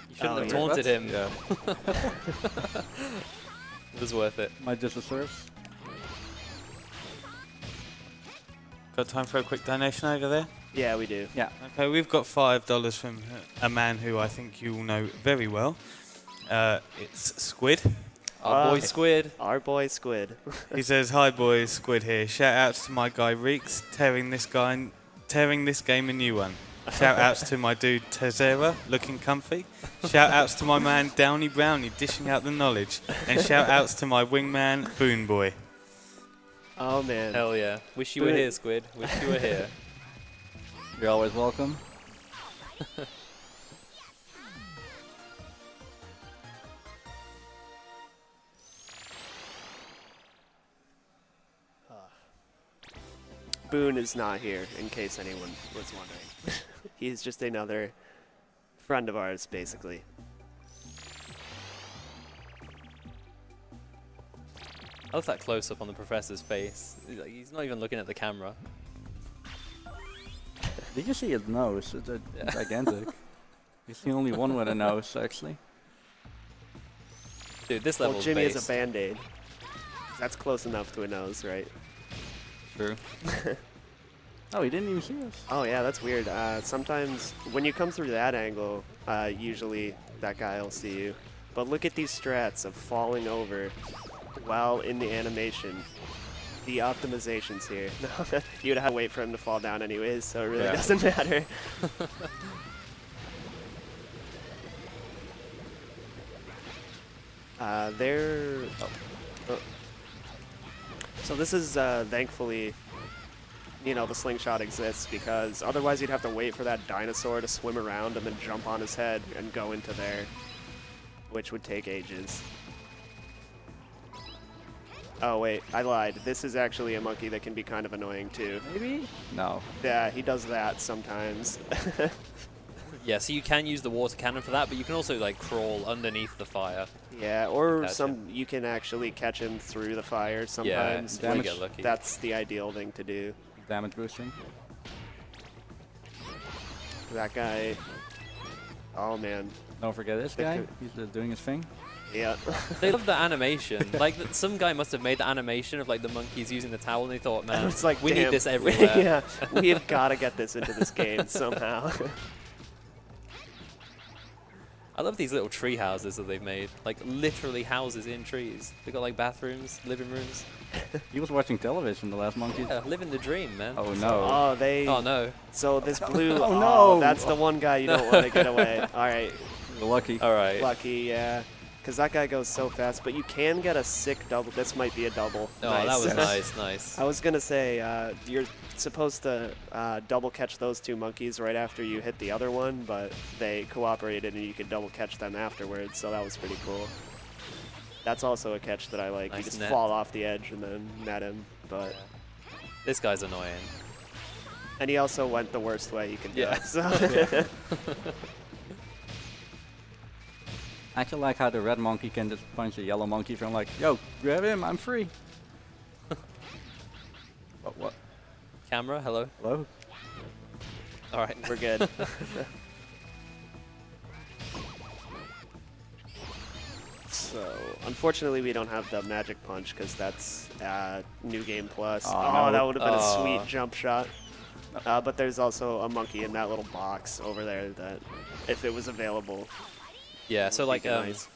You shouldn't Oh, have yeah. taunted him. Yeah. It was worth it. My disservice. Got time for a quick donation over there? Yeah, we do. Yeah. Okay, we've got $5 from a man who I think you all know very well. It's Squid. Our boy Ah. Squid. Our boy Squid. He says, "Hi boys, Squid here. Shout outs to my guy Reeks, tearing this game a new one. Shout outs to my dude Tezera, looking comfy. Shout outs to my man Downy Brownie, dishing out the knowledge. And shout outs to my wingman Boon Boy." Oh, man. Hell yeah. Wish you were here, Squid. Wish you were here. You're always welcome. Boone is not here, in case anyone was wondering. He's just another friend of ours, basically. I love that close-up on the professor's face. He's not even looking at the camera. Did you see his nose? It's gigantic. He's the only one with a nose, actually. Dude, this Well, level's Jimmy based. is a Band-Aid. That's close enough to a nose, right? True. Oh, he didn't even see us. Oh, yeah, that's weird. Sometimes when you come through that angle, usually that guy will see you. But look at these strats of falling over while in the animation. The optimizations here. You'd have to wait for him to fall down anyways, so it really Yeah. doesn't matter. So this is thankfully, you know, the slingshot exists, because otherwise you'd have to wait for that dinosaur to swim around and then jump on his head and go into there, which would take ages. Oh wait, I lied. This is actually a monkey that can be kind of annoying too. Maybe? No. Yeah, he does that sometimes. Yeah, so you can use the water cannon for that, but you can also like crawl underneath the fire. Yeah, or Gotcha. you can actually catch him through the fire sometimes. Yeah, you which get lucky. That's the ideal thing to do. Damage boosting. That guy Oh man. Don't forget this guy. He's just doing his thing. Yeah. They love the animation. Like, some guy must have made the animation of, like, the monkeys using the towel, and they thought, man, It's like, we damn, need this everywhere. yeah, we have got to get this into this game somehow. I love these little tree houses that they've made. Like, literally houses in trees. They've got, like, bathrooms, living rooms. He was watching television, the last monkey. Yeah, living the dream, man. Oh no. Oh, they. Oh, no. So this blue. Oh, no. That's the one guy you don't want to get away. All right. Lucky. All right. Lucky, yeah. Because that guy goes so fast, but you can get a sick double. This might be a double. Oh, that was nice, nice. I was going to say, you're supposed to double catch those two monkeys right after you hit the other one, but they cooperated and you could double catch them afterwards, so that was pretty cool. That's also a catch that I like. Nice You just net. fall off the edge and then net him, but... This guy's annoying. And he also went the worst way you can go. Yeah. So I actually like how the red monkey can just punch a yellow monkey from like, yo, grab him, I'm free. What? Camera, hello. Hello? All right. we're good. So, unfortunately, we don't have the Magic Punch because that's New Game Plus. Oh, Oh, no. that would have been a Oh. sweet jump shot. But there's also a monkey in that little box over there that, if it was available, Yeah, so like nice.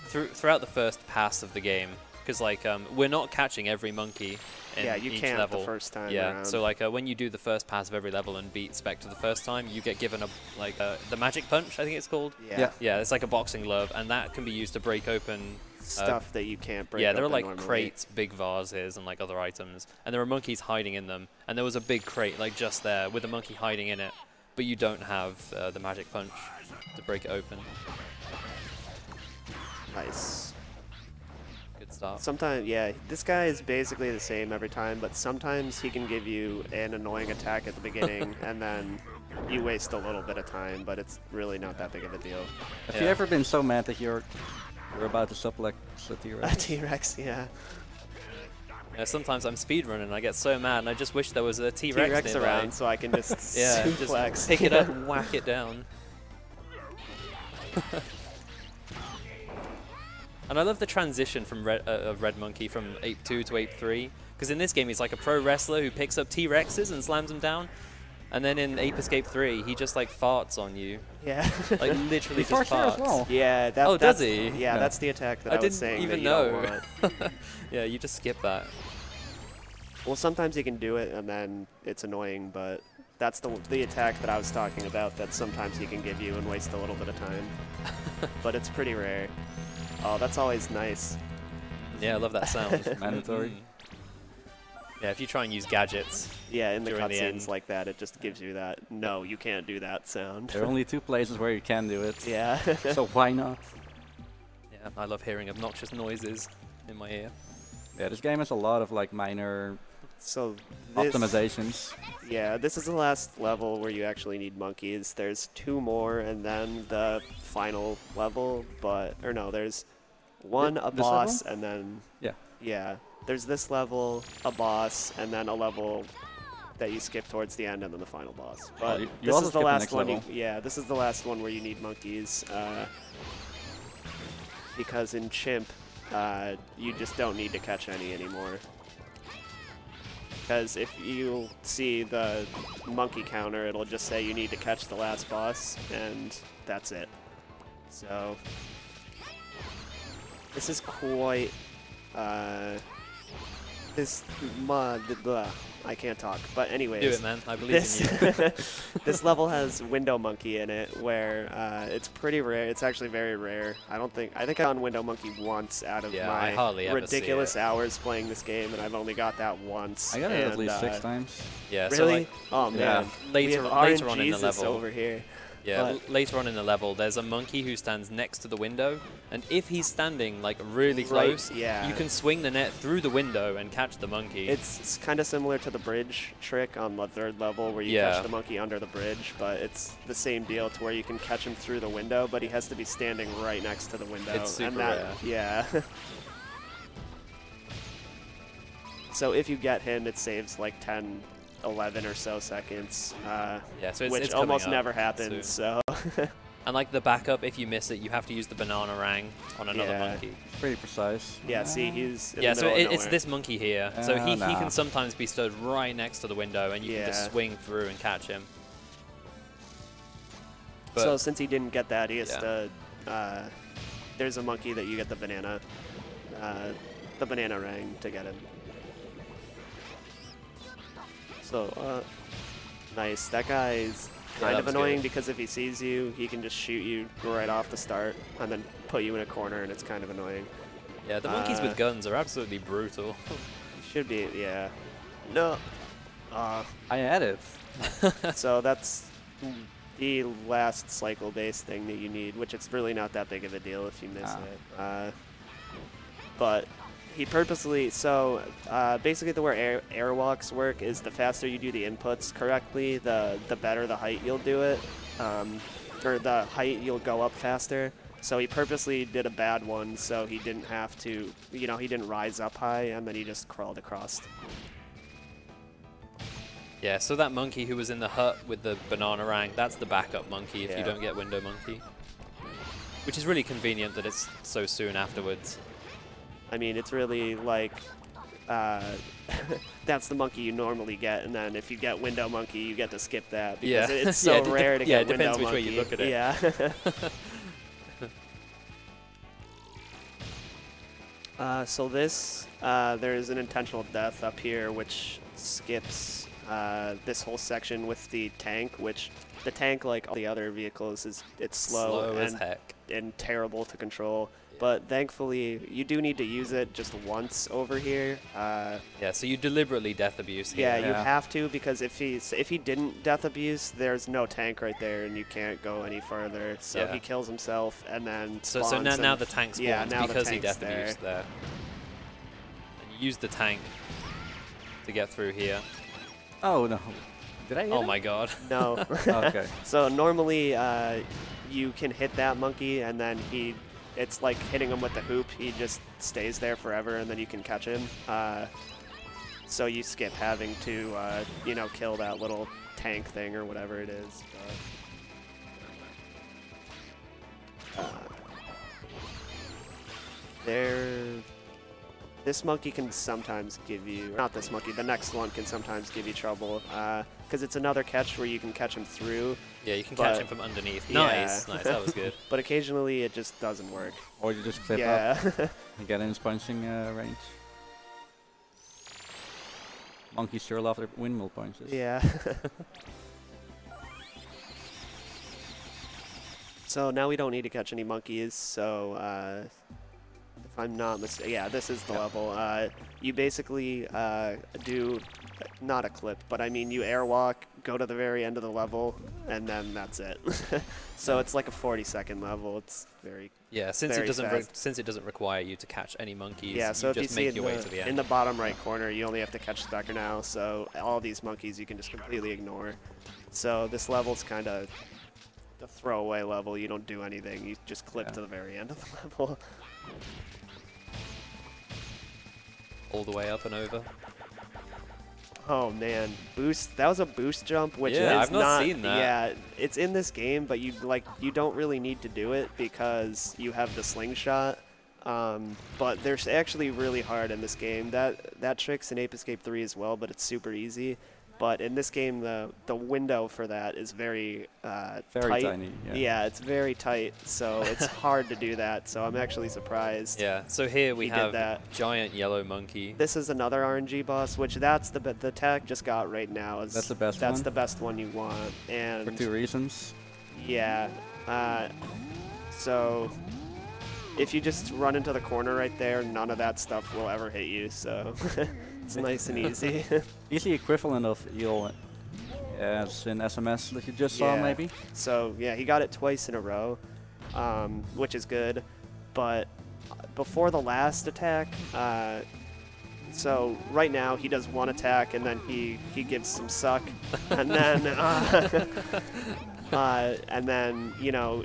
throughout the first pass of the game, because like we're not catching every monkey in yeah, you each can't level. the first time Yeah, around. so like when you do the first pass of every level and beat Spectre the first time, you get given the Magic Punch, I think it's called. yeah. Yeah, it's like a boxing glove, and that can be used to break open Stuff that you can't break. yeah, there are open like normally. crates, big vases, and like other items, and there are monkeys hiding in them. And there was a big crate like just there with a monkey hiding in it, but you don't have the Magic Punch to break it open. Nice. Good start. Sometimes, yeah, this guy is basically the same every time, but sometimes he can give you an annoying attack at the beginning, and then you waste a little bit of time, but it's really not that big of a deal. Have Yeah. you ever been so mad that you're about to suplex a A T-Rex? T-Rex, yeah. Yeah, sometimes I'm speedrunning and I get so mad and I just wish there was a T-Rex T-Rex nearby. around so I can just Yeah, suplex. just pick it up and whack it down. And I love the transition from Red Monkey from Ape 2 to Ape 3, because in this game he's like a pro wrestler who picks up T-Rexes and slams them down, and then in Ape Escape 3 he just like farts on you, Yeah. like literally He just farts here as farts. well. Yeah, that, Oh, does that's, he? Yeah, Yeah. that's the attack that I, I was didn't saying even that you don't know. want. Yeah, you just skip that. Well, sometimes you can do it and then it's annoying, but that's the attack that I was talking about that sometimes he can give you and waste a little bit of time. But it's pretty rare. Oh, that's always nice. Yeah, I love that sound. Mandatory. Mm. Yeah, if you try and use gadgets. Yeah, in the During the cutscenes end. like that, it just gives you that, no, you can't do that sound. There are only two places where you can do it. Yeah. So why not? Yeah, I love hearing obnoxious noises in my ear. Yeah, this game has a lot of like minor So this, optimizations. yeah, this is the last level where you actually need monkeys. There's 2 more and then the final level, but, or no, there's one, a This boss, level? and then, Yeah. yeah, there's this level, a boss, and then a level that you skip towards the end, and then the final boss. But you this also is the skip the last next one. level. Yeah, this is the last one where you need monkeys, because in Chimp, you just don't need to catch any anymore. Because if you see the monkey counter, it'll just say you need to catch the last boss, and that's it. So this is quite this I can't talk. But anyways, Do it, man. I believe this in you. this level has Window Monkey in it, where it's pretty rare. It's actually very rare. I think I on Window Monkey once out of Yeah, I my hardly ever see ridiculous it. hours playing this game, and I've only got that once. I got it at and, least 6 times. Yeah, so Really? like, Oh man. later- we have later on in the RNGesus level. over here. yeah, but- later on in the level, there's a monkey who stands next to the window, and if he's standing like really Right, close, yeah. you can swing the net through the window and catch the monkey. It's kind of similar to the bridge trick on the 3rd level where you Yeah. catch the monkey under the bridge, but it's the same deal to where you can catch him through the window, but he has to be standing right next to the window. It's super and that, rare. Yeah. So if you get him, it saves like 10, 11 or so seconds, yeah, so it's which coming almost up never happens. soon. So And like the backup, if you miss it, you have to use the banana rang on another monkey. It's pretty precise. Yeah, see, he's in Yeah, the so middle of it's nowhere. this monkey here. So he nah. can sometimes be stood right next to the window, and you can just swing through and catch him. But So since he didn't get that, he has to. There's a monkey that you get the banana ring to get him. So nice. That guy's kind of annoying because if he sees you, he can just shoot you right off the start and then put you in a corner, and it's kind of annoying. yeah, the monkeys with guns are absolutely brutal. Should be, yeah. No. I had it. So that's the last cycle-based thing that you need, which it's really not that big of a deal if you miss it. But he purposely, so basically the way airwalks work is the faster you do the inputs correctly, the better the height you'll do it, or the height you'll go up faster. So he purposely did a bad one so he didn't have to, he didn't rise up high and then he just crawled across. Yeah, so that monkey who was in the hut with the banana rang, that's the backup monkey if you don't get window monkey. Which is really convenient that it's so soon afterwards. I mean, it's really like, that's the monkey you normally get, and then if you get window monkey, you get to skip that because it's so rare to get window monkey. Yeah, it depends which way you look at it. Yeah. So this, there's an intentional death up here, which skips this whole section with the tank, which the tank, like all the other vehicles, it's slow as heck and terrible to control. But thankfully, you do need to use it just once over here. Yeah, so you deliberately death abuse here. Yeah, you have to, because if he didn't death abuse, there's no tank right there, and you can't go any further. So he kills himself, and then spawns. So now the tank spawns now because the he death abused there. And you use the tank to get through here. Oh no! Did I hit him? My god. No. Okay. So normally you can hit that monkey, and then it's like hitting him with the hoop. He just stays there forever, and then you can catch him. So you skip having to, kill that little tank thing or whatever it is. This monkey can sometimes give you, not this monkey, the next one can sometimes give you trouble, because it's another catch where you can catch him through. Yeah, you can catch him from underneath. Nice, nice, that was good. But occasionally it just doesn't work. Or you just clip up and get in his punching range. Monkeys sure love their windmill punches. Yeah. So now we don't need to catch any monkeys, so if I'm not mistaken, yeah, this is the level. You basically do, not a clip, but I mean you airwalk, go to the very end of the level, and then that's it. So it's like a 40-second level. It's very since very it doesn't require you to catch any monkeys. Yeah, so you if you just see make your way to the end. in the bottom right corner, you only have to catch Specker now. So all these monkeys you can just completely ignore. So this level's kind of the throwaway level. You don't do anything. You just clip to the very end of the level. All the way up and over. Oh man, boost! That was a boost jump, which is I've not seen that. Yeah, it's in this game, but you don't really need to do it because you have the slingshot. But they're actually really hard in this game. That trick's in Ape Escape 3 as well, but it's super easy. But in this game, the window for that is very tight. Tiny. Yeah, it's very tight, so it's hard to do that. So I'm actually surprised. Yeah. So here we have that giant yellow monkey. This is another RNG boss, which that's the tag just got right now. That's the best one? That's the best one you want. And For 2 reasons. Yeah. So if you just run into the corner right there, none of that stuff will ever hit you. So it's nice and easy. Easy equivalent of eel as in SMS that you just saw, maybe? So yeah, he got it twice in a row, which is good. But before the last attack, so right now he does one attack and then he gives some suck, and then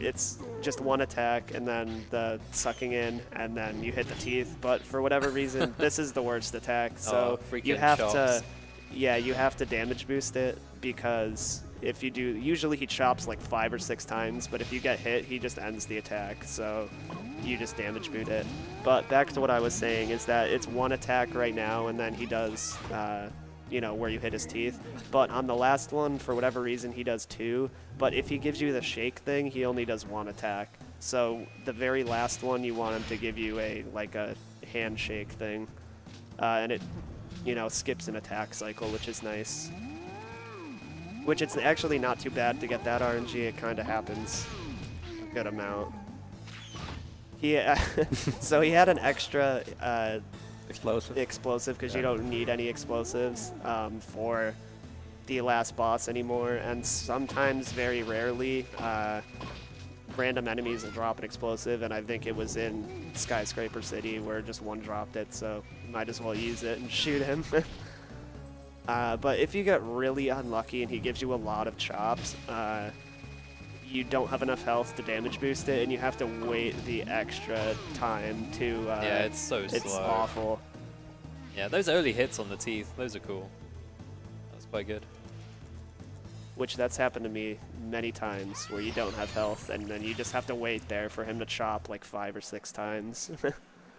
it's just one attack and then the sucking in and then you hit the teeth. But for whatever reason, this is the worst attack. So you have to damage boost it because if you do, usually he chops like 5 or 6 times, but if you get hit, he just ends the attack, so you just damage boot it. But back to what I was saying is that it's 1 attack right now, and then he does, you know, where you hit his teeth. But on the last one, for whatever reason, he does 2. But if he gives you the shake thing, he only does 1 attack. So the very last one, you want him to give you a handshake thing, and it, you know, skips an attack cycle, which is nice. Which it's actually not too bad to get that RNG. It kind of happens a good amount. He so he had an extra explosive because you don't need any explosives for the last boss anymore, and sometimes, very rarely, random enemies will drop an explosive, and I think it was in Skyscraper City where just one dropped it, so you might as well use it and shoot him. But if you get really unlucky and he gives you a lot of chops, you don't have enough health to damage boost it, and you have to wait the extra time to... yeah, it's so slow. It's awful. Yeah, those early hits on the teeth, those are cool. That's quite good. Which that's happened to me many times, where you don't have health, and then you just have to wait there for him to chop like 5 or 6 times.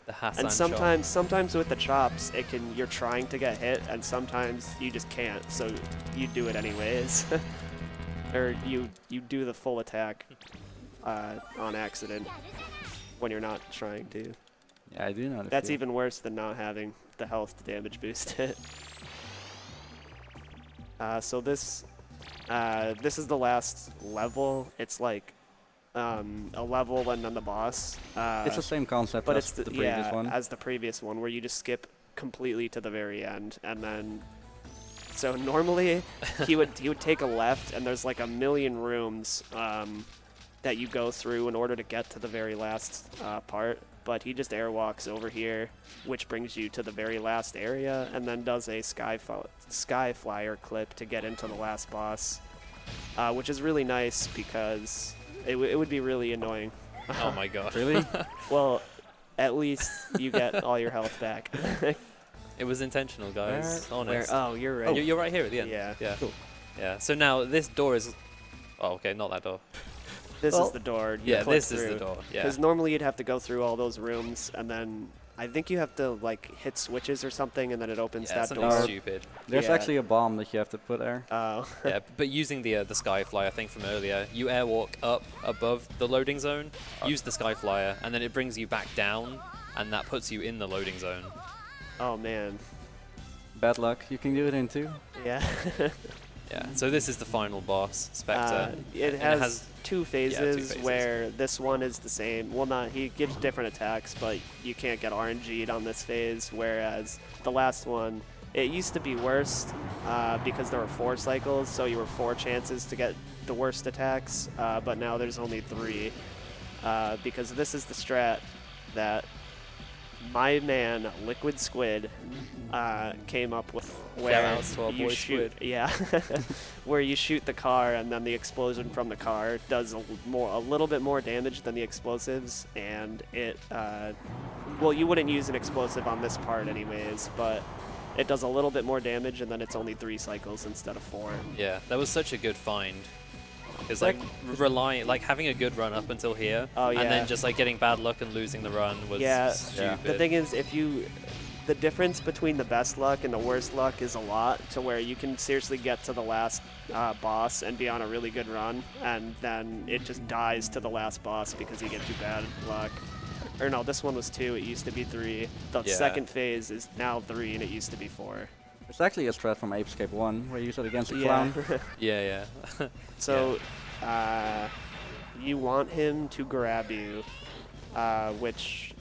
The Hassan and sometimes with the chops, you're trying to get hit, and sometimes you just can't, so you do it anyways. Or you do the full attack on accident when you're not trying to. Yeah, I do know. That's even worse than not having the health to damage boost it. So this is the last level. It's like a level and then the boss. It's the same concept but as it's the previous one. as the previous one, where you just skip completely to the very end, and then. So normally he would take a left, and there's like a million rooms that you go through in order to get to the very last part. But he just airwalks over here, which brings you to the very last area, and then does a sky flyer clip to get into the last boss, which is really nice because it would be really annoying. Oh my god. Really? Well, at least you get all your health back. It was intentional, guys. Honest. Oh, you're right. Oh, you're right here at the end. Yeah. Yeah. Cool. Yeah. So now this door is. Oh, okay, not that door. This is the door. You Yeah, click this is the through. door. Yeah. Because normally you'd have to go through all those rooms, and then I think you have to like hit switches or something, and then it opens Yeah, that something door. stupid. There's Yeah. actually a bomb that you have to put there. Oh. Yeah, but using the Skyflyer, I think from earlier, you airwalk up above the loading zone, use the Skyflyer, and then it brings you back down, and that puts you in the loading zone. Oh man. Bad luck. You can do it in 2. Yeah. Yeah. So this is the final boss, Spectre. It And has 2 phases, phases. where this one is the same. Well, not he gives different attacks, but you can't get RNG'd on this phase. Whereas the last one, it used to be worse because there were 4 cycles, so you were 4 chances to get the worst attacks. But now there's only 3 because this is the strat that my man Liquid Squid came up with, where Shoutouts to our you boy shoot, Squid. yeah, where you shoot the car, and then the explosion from the car does a little bit more damage than the explosives, and it well, you wouldn't use an explosive on this part anyways, but it does a little bit more damage, and then it's only 3 cycles instead of 4. Yeah, that was such a good find. Because like having a good run up until here, Oh, yeah. and then just like getting bad luck and losing the run was Yeah. stupid. The thing is, the difference between the best luck and the worst luck is a lot, to where you can seriously get to the last boss and be on a really good run, and then it just dies to the last boss because he gives you bad luck. Or no, this one was 2, it used to be 3. The Yeah. second phase is now 3, and it used to be 4. It's actually a strat from Ape Escape 1, where you use it against a Yeah. clown. yeah. So, you want him to grab you, which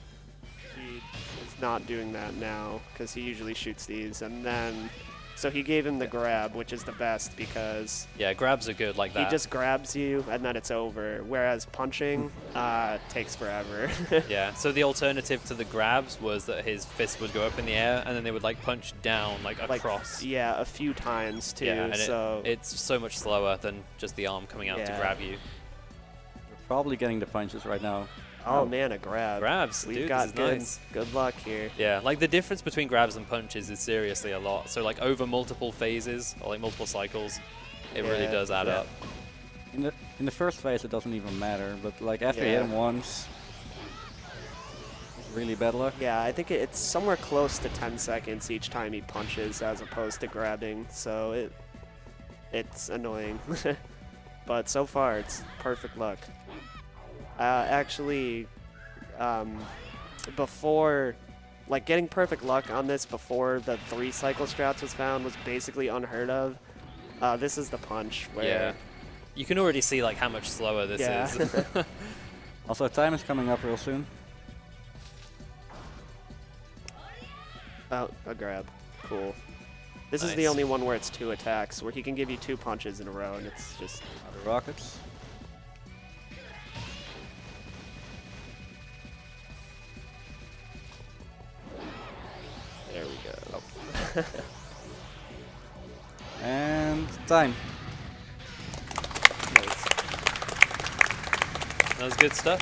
he is not doing that now, because he usually shoots these, and then, so he gave him the grab, which is the best, because Yeah, grabs are good like that. he just grabs you, and then it's over, whereas punching takes forever. Yeah, so the alternative to the grabs was that his fist would go up in the air, and then they would like punch down like across. Yeah, a few times, too, Yeah, and so... it's so much slower than just the arm coming out to Yeah. grab you. You're probably getting the punches right now. Oh man, a grab. Grabs, We've dude, got this is good, nice. good luck here. Yeah, like the difference between grabs and punches is seriously a lot. So like over multiple phases or like multiple cycles, It really Yeah, does add yeah. up. In the first phase, it doesn't even matter, but like after you hit Yeah. him once, it's really bad luck. Yeah, I think it's somewhere close to 10 seconds each time he punches as opposed to grabbing, so it's annoying. But so far, it's perfect luck. Actually, before, like getting perfect luck on this before the 3 cycle strats was found was basically unheard of. This is the punch where... Yeah. You can already see like how much slower this Yeah. is. Also, time is coming up real soon. Oh, a grab. Cool. This is the Nice. only one where it's 2 attacks, where he can give you 2 punches in a row, and it's just... The rockets. There we go. And time. Nice. That was good stuff.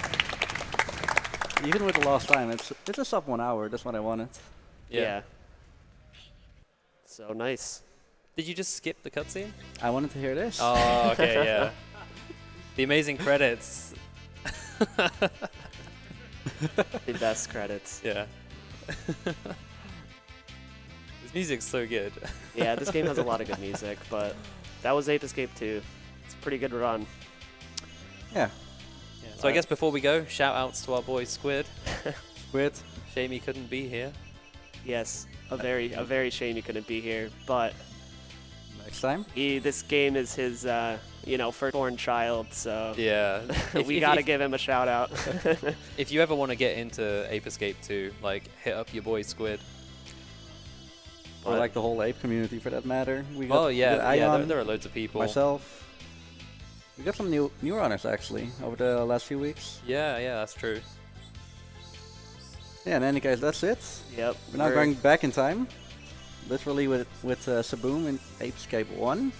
Even with the last time, it's a sub 1 hour. That's what I wanted. Yeah. So nice. Did you just skip the cutscene? I wanted to hear this. Oh, okay, yeah. The amazing credits. The best credits. Yeah. This music's so good. Yeah, this game has a lot of good music, but that was Ape Escape 2. It's a pretty good run. Yeah. Yeah. So I guess before we go, shout outs to our boy Squid. Squid. Shame he couldn't be here. Yes, a very shame he couldn't be here, but Next time. this game is his, firstborn child, so Yeah. we gotta give him a shout out. If you ever want to get into Ape Escape 2, like, hit up your boy Squid. Or like the whole ape community for that matter. We Oh, we yeah, got yeah, Ion, there are loads of people. myself. We got some new runners actually over the last few weeks. Yeah, that's true. Yeah, in any case, that's it. Yep. We're now going back in time, literally with Saboom in Ape Escape 1.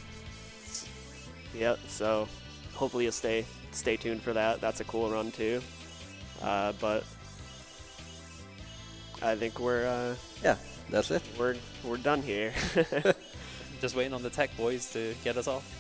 Yep. So hopefully you'll stay tuned for that. That's a cool run too. But I think we're Yeah, that's it. we're done here. Just waiting on the tech boys to get us off.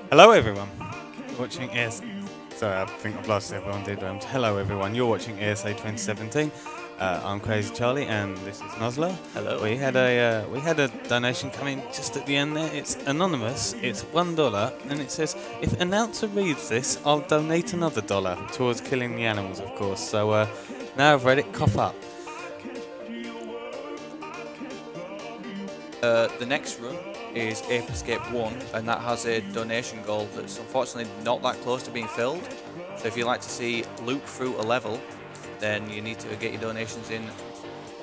Hello everyone, you're watching Sorry, I think I've lost everyone, did I? Hello everyone, you're watching ESA 2017. I'm Crazy Charlie and this is Nosler. Hello. We had a donation come in just at the end there. It's anonymous, it's $1 and it says, if announcer reads this, I'll donate another $1 towards killing the animals, of course. So now I've read it, cough up. The next run is Ape Escape 1, and that has a donation goal that's unfortunately not that close to being filled. So if you'd like to see loop through a level, then you need to get your donations in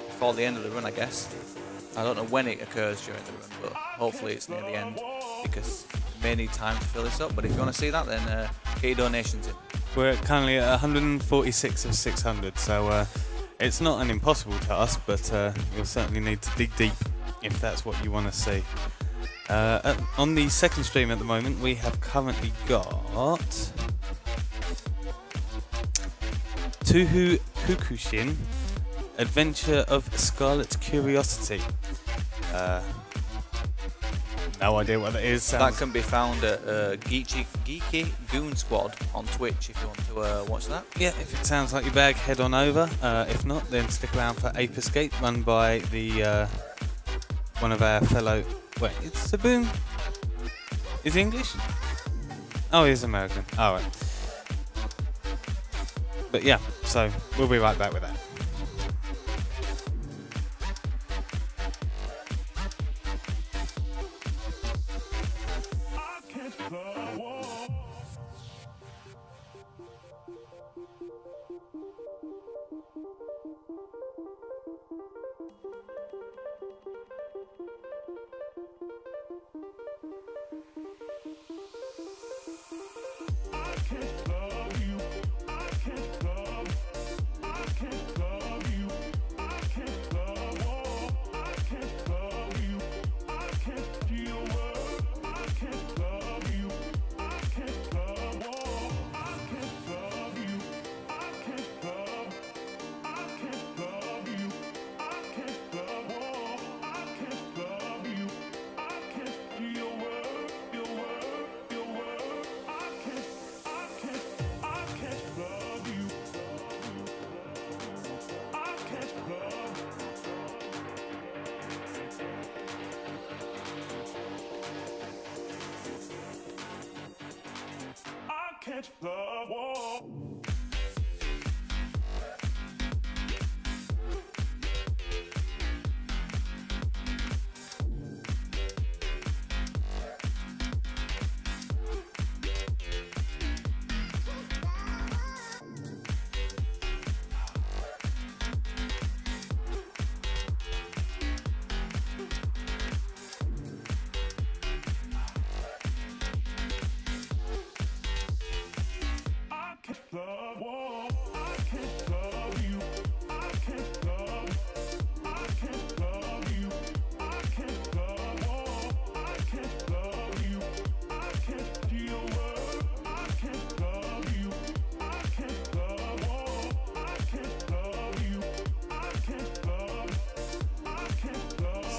before the end of the run, I guess. I don't know when it occurs during the run, but hopefully it's near the end, because you may need time to fill this up. But if you want to see that, then get your donations in. We're currently at 146 of 600, so it's not an impossible task, but you'll certainly need to dig deep if that's what you want to see. On the second stream at the moment, we have currently got Tuhu Kukushin, Adventure of Scarlet Curiosity. No idea what that is. That can be found at Geeky Goon Squad on Twitch if you want to watch that. Yeah, if it sounds like your bag, head on over. If not, then stick around for Ape Escape, run by the one of our fellow... Wait, it's Saboon? Is he English? Oh, he's American. Alright. But yeah, so we'll be right back with that.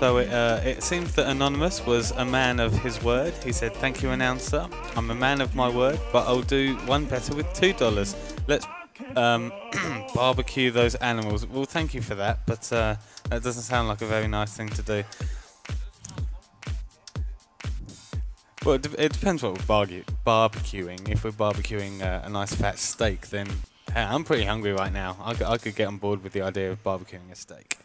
So it seems that Anonymous was a man of his word. He said, "Thank you, announcer. I'm a man of my word, but I'll do one better with $2. Let's barbecue those animals." Well, thank you for that, but that doesn't sound like a very nice thing to do. Well, it depends what we're barbecuing. If we're barbecuing a nice fat steak, then hey, I'm pretty hungry right now. I could get on board with the idea of barbecuing a steak.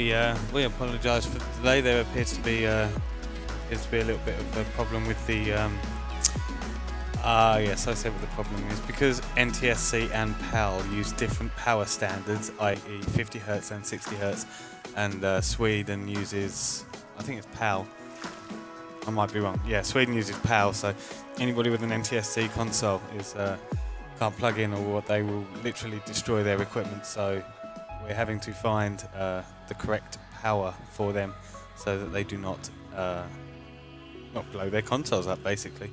We apologise for the delay. There appears to be a little bit of a problem with the. Yes, I said what the problem is because NTSC and PAL use different power standards, i.e., 50 Hz and 60 Hz, and Sweden uses, I think it's PAL. I might be wrong. Yeah, Sweden uses PAL, so anybody with an NTSC console is can't plug in, or they will literally destroy their equipment. So we're having to find the correct power for them, so that they do not blow their consoles up, basically.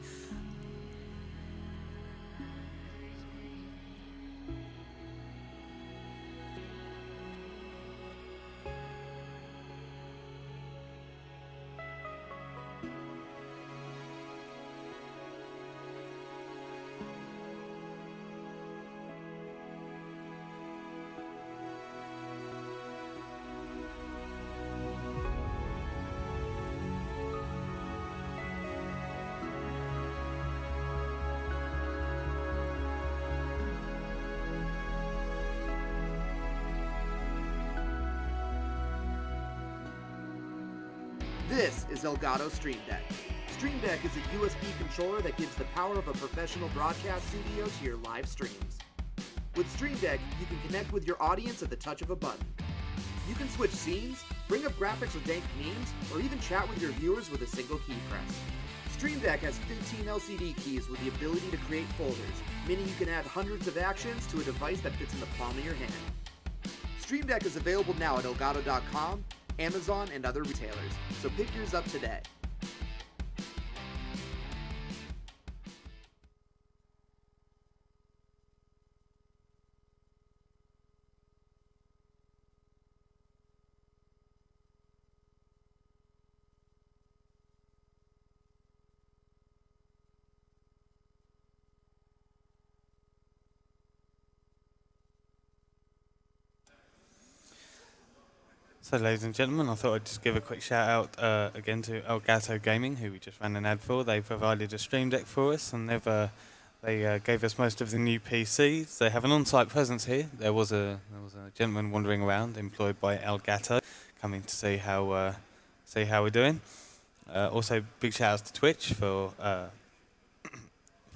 This is Elgato Stream Deck. Stream Deck is a USB controller that gives the power of a professional broadcast studio to your live streams. With Stream Deck, you can connect with your audience at the touch of a button. You can switch scenes, bring up graphics or dank memes, or even chat with your viewers with a single key press. Stream Deck has 15 LCD keys with the ability to create folders, meaning you can add hundreds of actions to a device that fits in the palm of your hand. Stream Deck is available now at Elgato.com, Amazon, and other retailers, so pick yours up today. So, ladies and gentlemen, I thought I'd just give a quick shout out again to Elgato Gaming, who we just ran an ad for. They provided a Stream Deck for us, and they gave us most of the new PCs. They have an on-site presence here. There was a gentleman wandering around, employed by Elgato, coming to see how we're doing. Also, big shout outs to Twitch for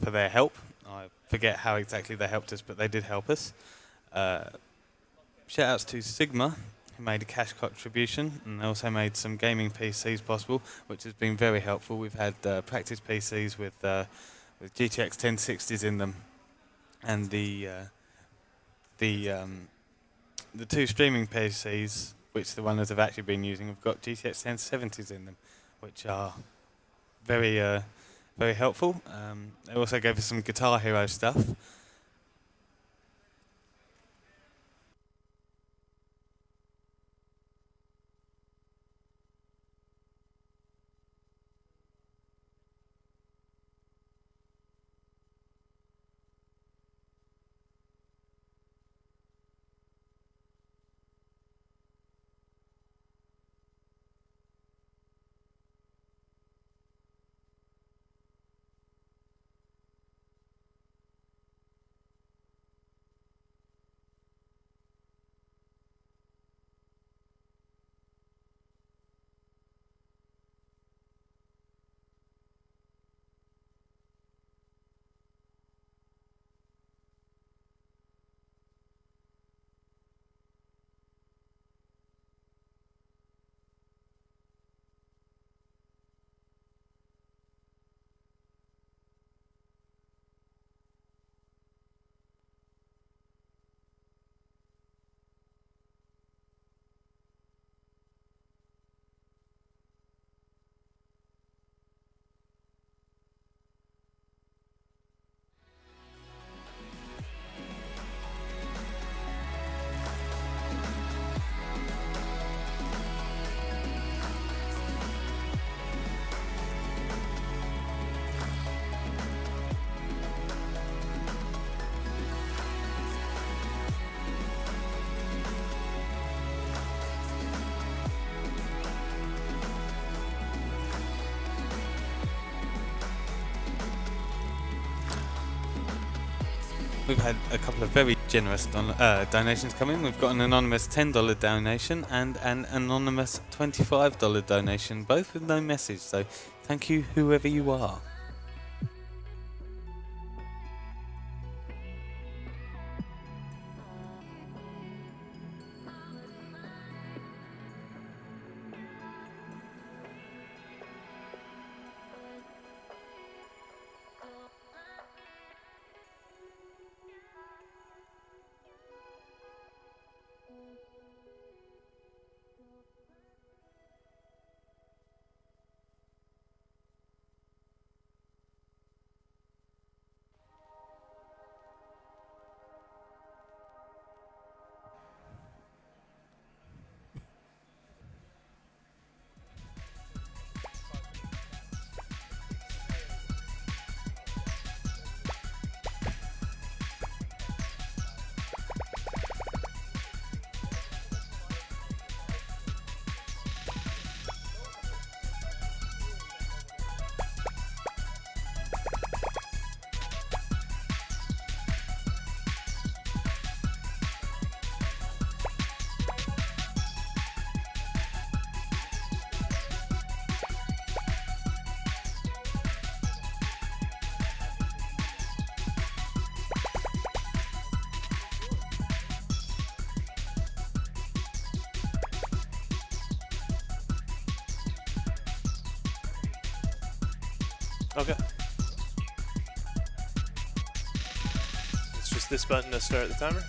their help. I forget how exactly they helped us, but they did help us. Shout outs to Sigma, who made a cash contribution, and they also made some gaming PCs possible, which has been very helpful. We've had practice PCs with GTX 1060s in them, and the two streaming PCs, which the runners have actually been using, have got GTX 1070s in them, which are very very helpful. They also gave us some Guitar Hero stuff. We've had a couple of very generous donations come in. We've got an anonymous $10 donation and an anonymous $25 donation, both with no message. So thank you, whoever you are. Okay. It's just this button to start the timer.